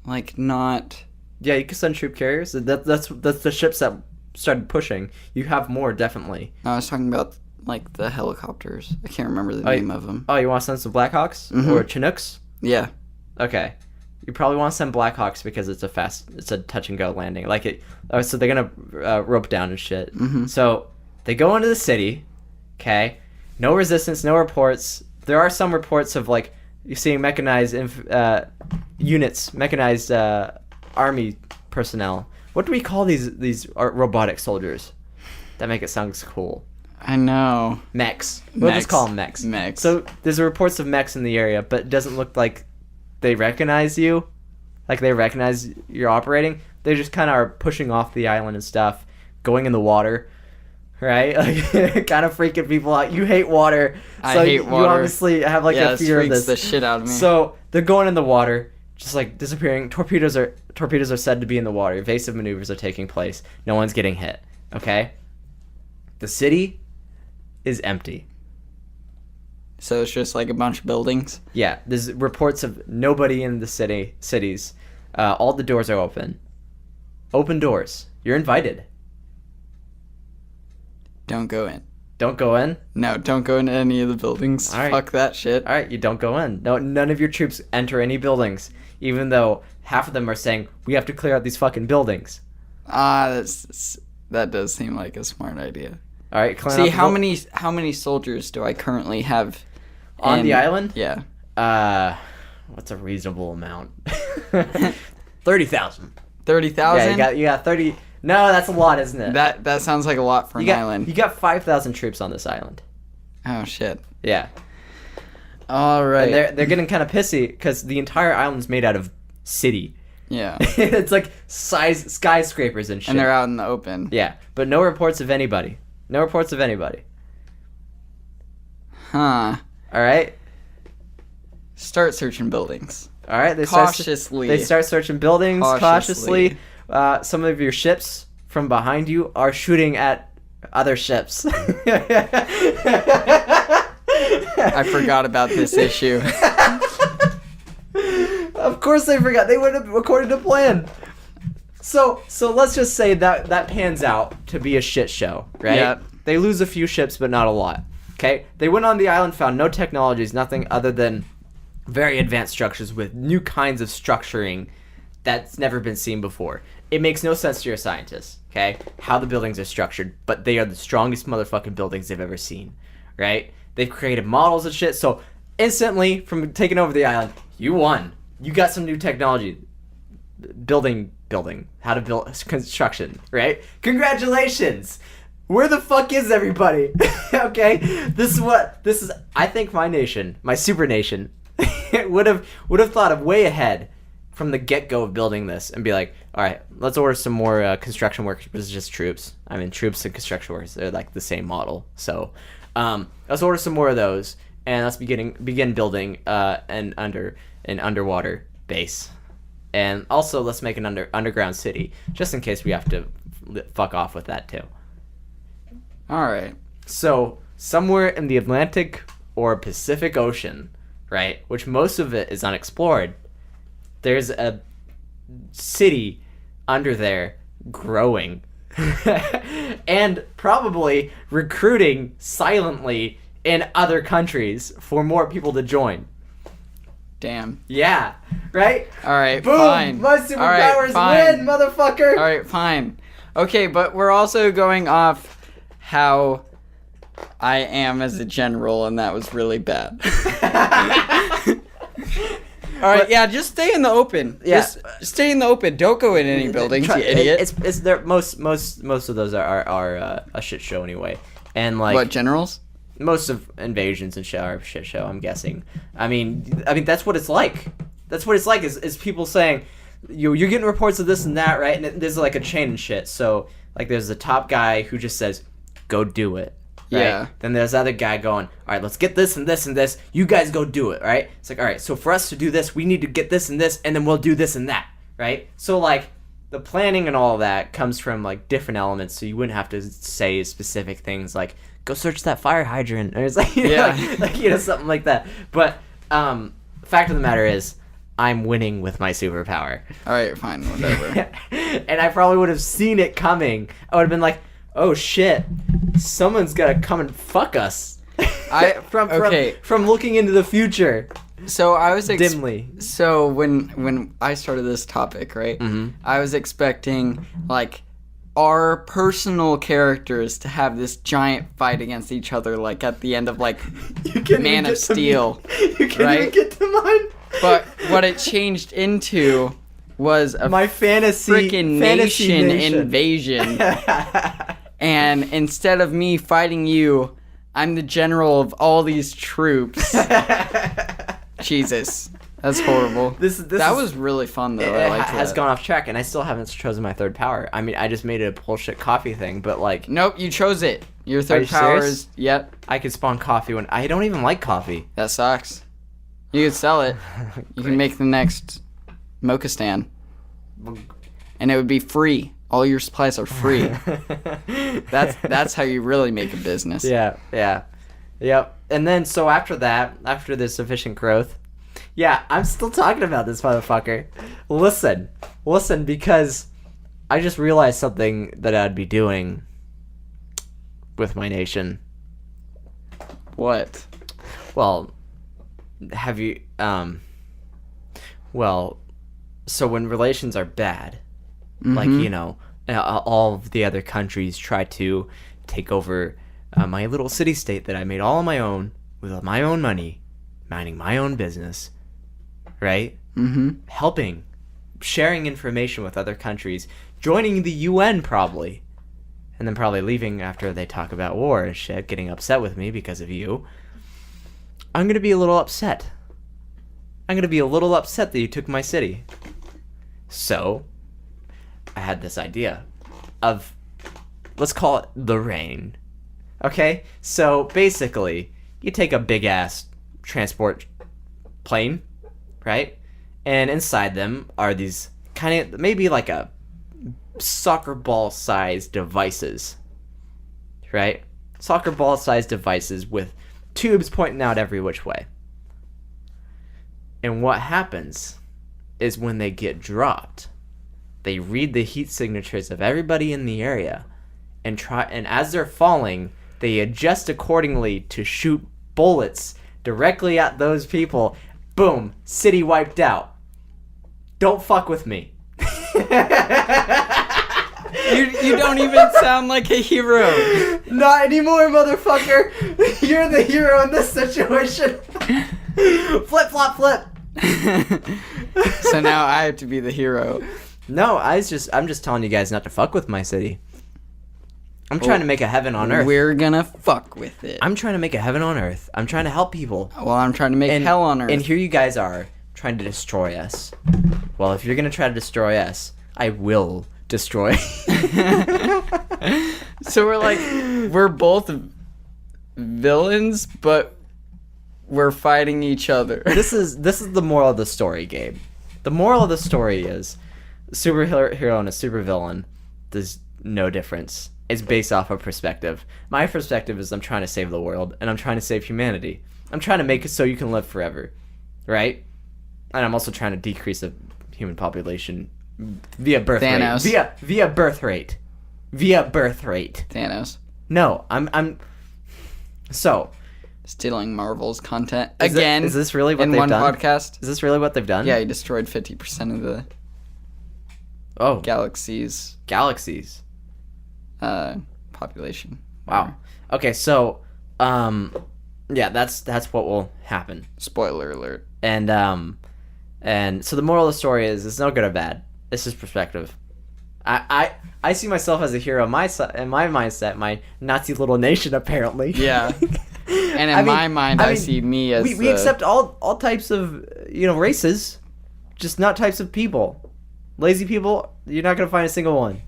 Like, not... yeah, you can send troop carriers. That's the ships that started pushing. You have more, definitely. I was talking about, like, the helicopters. I can't remember the name of them. Oh, you want to send some Blackhawks? Mhm. Or Chinooks? Yeah. Okay. You probably want to send Blackhawks because it's a touch and go landing. So they're gonna rope down and shit. Mhm. So they go into the city. Okay. No resistance. No reports. There are some reports of you seeing mechanized units, mechanized army personnel. What do we call these robotic soldiers that make it sound cool? I know. Mechs. We'll just call them mechs. Mechs. So there's reports of mechs in the area, but it doesn't look like they recognize you. Like they recognize you're operating. They just kind of are pushing off the island and stuff, going in the water, right? Like kind of freaking people out. You hate water. I So hate water. You obviously have a fear of freaks this. the shit out of me. So they're going in the water, just disappearing. Torpedoes are said to be in the water. Evasive maneuvers are taking place. No one's getting hit. Okay. The city is empty. So it's just like a bunch of buildings? Yeah, there's reports of nobody in the cities. All the doors are open. Open doors. You're invited. Don't go in. Don't go in. No, don't go into any of the buildings. All right. Fuck that shit. All right, you don't go in. No, none of your troops enter any buildings, even though half of them are saying we have to clear out these fucking buildings. That does seem like a smart idea. All right, clear out See, the how many soldiers do I currently have on the island? Yeah. What's a reasonable amount? 30,000. 30,000? Yeah, you got 30. No, that's a lot, isn't it? That sounds like a lot for an island. You got 5,000 troops on this island. Oh shit. Yeah. All right. And they're getting kind of pissy because the entire island's made out of city. Yeah. It's like skyscrapers and shit. And they're out in the open. Yeah, but no reports of anybody. No reports of anybody. Huh. All right. Start searching buildings. All right. They Cautiously. They start searching buildings Cautiously. cautiously. Some of your ships from behind you are shooting at other ships. I forgot about this issue. Of course they forgot. They went according to plan. So let's just say that pans out to be a shit show, right? Yeah. They lose a few ships, but not a lot. Okay? They went on the island, found no technologies, nothing other than very advanced structures with new kinds of structuring that's never been seen before. It makes no sense to your scientists, okay? How the buildings are structured, but they are the strongest motherfucking buildings they've ever seen, right? They've created models and shit, so instantly, from taking over the island, you won. You got some new technology. Building, how to build construction, right? Congratulations! Where the fuck is everybody? Okay? This is, I think my nation, my super nation, would have thought of way ahead from the get-go of building this and be like, all right, let's order some more construction workers. It's just troops. I mean, troops and construction workers, they're like the same model. So let's order some more of those, and let's begin building an underwater base. And also, let's make an underground city, just in case we have to fuck off with that too. All right. So, somewhere in the Atlantic or Pacific Ocean, right, which most of it is unexplored, there's a city under there growing and probably recruiting silently in other countries for more people to join. Damn. Yeah, right? All right, Boom! fine. My superpowers win, motherfucker! All right, fine. Okay, but we're also going off how I am as a general, and that was really bad. All right, yeah, just stay in the open. Yeah. Just stay in the open. Don't go in any buildings, you idiot. It's there. Most of those are a shit show anyway, and like What, generals? most of invasions and shit are a shit show. I'm guessing. I mean that's what it's like. That's what it's like. Is people saying, you're getting reports of this and that, right? And there's like a chain and shit. So like there's the top guy who just says, go do it. Right? Yeah. Then there's the other guy going, all right, let's get this and this and this. You guys go do it, right? It's like, all right, so for us to do this, we need to get this and this, and then we'll do this and that, right? So like the planning and all of that comes from like different elements. So you wouldn't have to say specific things like, go search that fire hydrant, or it's like, like something like that. But fact of the matter is, I'm winning with my superpower. All right, fine, whatever. And I probably would have seen it coming. I would have been like, oh shit, someone's gotta come and fuck us. From looking into the future. So I was dimly. So when I started this topic, right? Mm-hmm. I was expecting like our personal characters to have this giant fight against each other, like at the end of like Man of Steel. You can't right? even get to mine. But what it changed into was a my fantasy nation invasion. And instead of me fighting you, I'm the general of all these troops. Jesus. That's horrible. That was really fun, though. I liked has that. gone off track, and I still haven't chosen my third power. I mean, I just made it a bullshit coffee thing, but like... Nope, you chose it. Your third you power serious? is... Yep. I could spawn coffee when... I don't even like coffee. That sucks. You could sell it. You can make the next mocha stand. And it would be free. All your supplies are free. That's how you really make a business. Yeah. Yep. And then, so after that, after the sufficient growth... Yeah, I'm still talking about this motherfucker. Listen, because I just realized something that I'd be doing with my nation. What? Well, have you, well, so when relations are bad, like, you know, all of the other countries try to take over my little city-state that I made all on my own, with my own money, minding my own business, right? Mm-hmm. Helping, sharing information with other countries, joining the UN probably, and then probably leaving after they talk about war and shit, getting upset with me because of you. I'm gonna be a little upset. I'm gonna be a little upset that you took my city. So, I had this idea of, let's call it the rain. Okay? So, basically, you take a big-ass transport plane, right? And inside them are these kind of, maybe like a soccer ball-sized devices, right? Soccer ball-sized devices with tubes pointing out every which way. And what happens is when they get dropped, they read the heat signatures of everybody in the area and as they're falling, they adjust accordingly to shoot bullets directly at those people. Boom, city wiped out. Don't fuck with me. You don't even sound like a hero. Not anymore, motherfucker. You're the hero in this situation. Flip, flop, flip. So now I have to be the hero. No, I'm just telling you guys not to fuck with my city. I'm trying to make a heaven on earth. We're gonna fuck with it. I'm trying to make a heaven on earth. I'm trying to help people. Well, I'm trying to make hell on earth. And here you guys are trying to destroy us. Well, if you're gonna try to destroy us, I will destroy. So we're both villains, but we're fighting each other. This is the moral of the story, Gabe. The moral of the story is a superhero and a supervillain. There's no difference. It's based off of perspective. My perspective is I'm trying to save the world, and I'm trying to save humanity. I'm trying to make it so you can live forever, right? And I'm also trying to decrease the human population via birth Thanos. rate. Via birth rate. Via birth rate. Thanos. No, I'm so Stealing Marvel's content Is it- again. is this really what in they've one done? podcast? is this really what they've done? Yeah, he destroyed 50% of the Oh, galaxy's galaxies. population. Wow. Okay, so yeah, that's what will happen. Spoiler alert. And so the moral of the story is it's no good or bad. It's just perspective. I see myself as a hero in my mindset, my Nazi little nation apparently. Yeah. And in my mind, I see me as we accept all types of races, just not types of people. Lazy people, you're not gonna find a single one.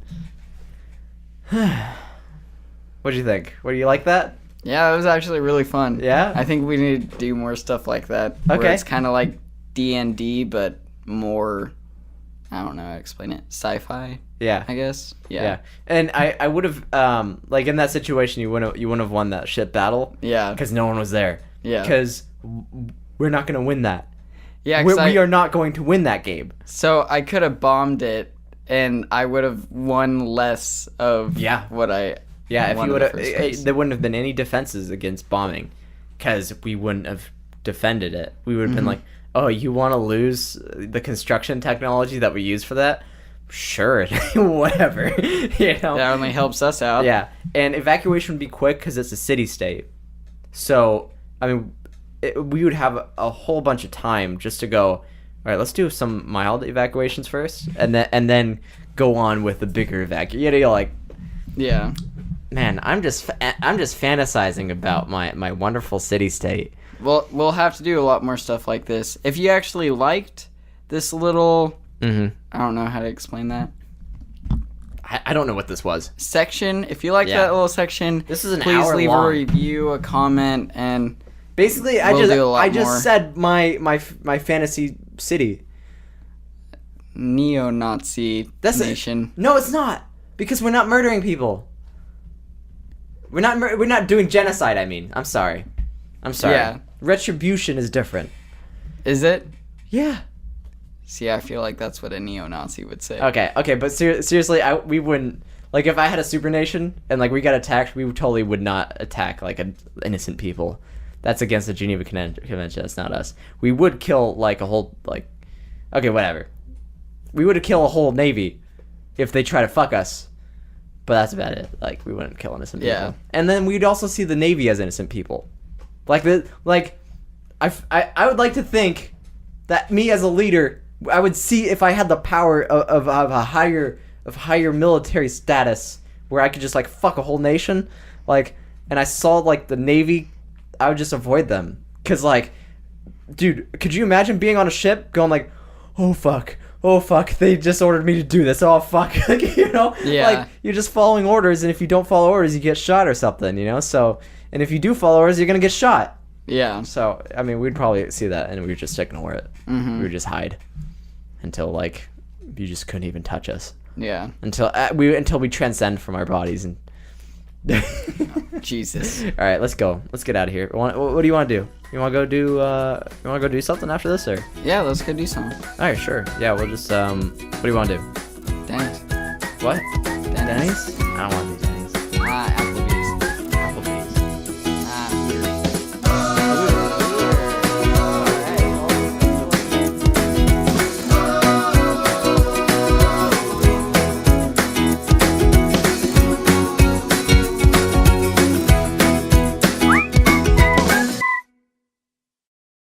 What do you think? What do you like that? Yeah, it was actually really fun. Yeah? I think we need to do more stuff like that. Where Okay. it's kind of like D&D, but more, I don't know how to explain it, sci-fi, Yeah. I guess. Yeah. And I would have like in that situation you wouldn't have won that ship battle Yeah. because no one was there. Yeah. Because we're not gonna win that. Yeah, 'cause We are not going to win that game. So I could have bombed it, and I would have won less of Yeah. what I Yeah, if won you in would the have, first place. there wouldn't have been any defenses against bombing, because we wouldn't have defended it. We would have been like, "Oh, you want to lose the construction technology that we use for that? Sure, whatever." That only helps us out. Yeah, and evacuation would be quick because it's a city-state. So, I mean, we would have a whole bunch of time just to go, all right, let's do some mild evacuations first, and then go on with the bigger evacuation. Like, Yeah. man, I'm just fantasizing about my wonderful city-state. Well, we'll have to do a lot more stuff like this. If you actually liked this little, Mm-hmm. I don't know how to explain that, I don't know what this was. section, if you like Yeah. that little section, This is an please hour leave long. a review, a comment, and Basically, We'll do a lot I just more. said my fantasy city. neo-Nazi That's nation. No, it's not, because we're not murdering people. We're not doing genocide. I mean, I'm sorry. Yeah. Retribution is different. Is it? Yeah. See, I feel like that's what a neo-Nazi would say. Okay, but seriously, we wouldn't, like, if I had a super nation and like we got attacked, we totally would not attack like innocent people. That's against the Geneva Convention. That's not us. We would kill like a whole okay, whatever. We would kill a whole navy if they try to fuck us. But that's about it. Like, we wouldn't kill innocent people. Yeah. And then we'd also see the navy as innocent people. I would like to think that me as a leader, I would see if I had the power of a higher military status where I could just like fuck a whole nation, like, and I saw like the Navy, I would just avoid them. Cause like, dude, could you imagine being on a ship going like, oh fuck, they just ordered me to do this, oh fuck, like, you know, Yeah. like you're just following orders, and if you don't follow orders, you get shot or something, you know. So, and if you do follow orders, you're gonna get shot. Yeah. So, I mean, we'd probably see that, and we would just ignore it. Mm-hmm. We would just hide until like you just couldn't even touch us. Yeah. Until we transcend from our bodies and. Jesus. All right, let's go. Let's get out of here. What do you want to do? You want to go do? You want to go do something after this, or? Yeah, let's go do something. All right, sure. Yeah, we'll just. What do you want to do? Thanks. What? Denny's. I don't want to do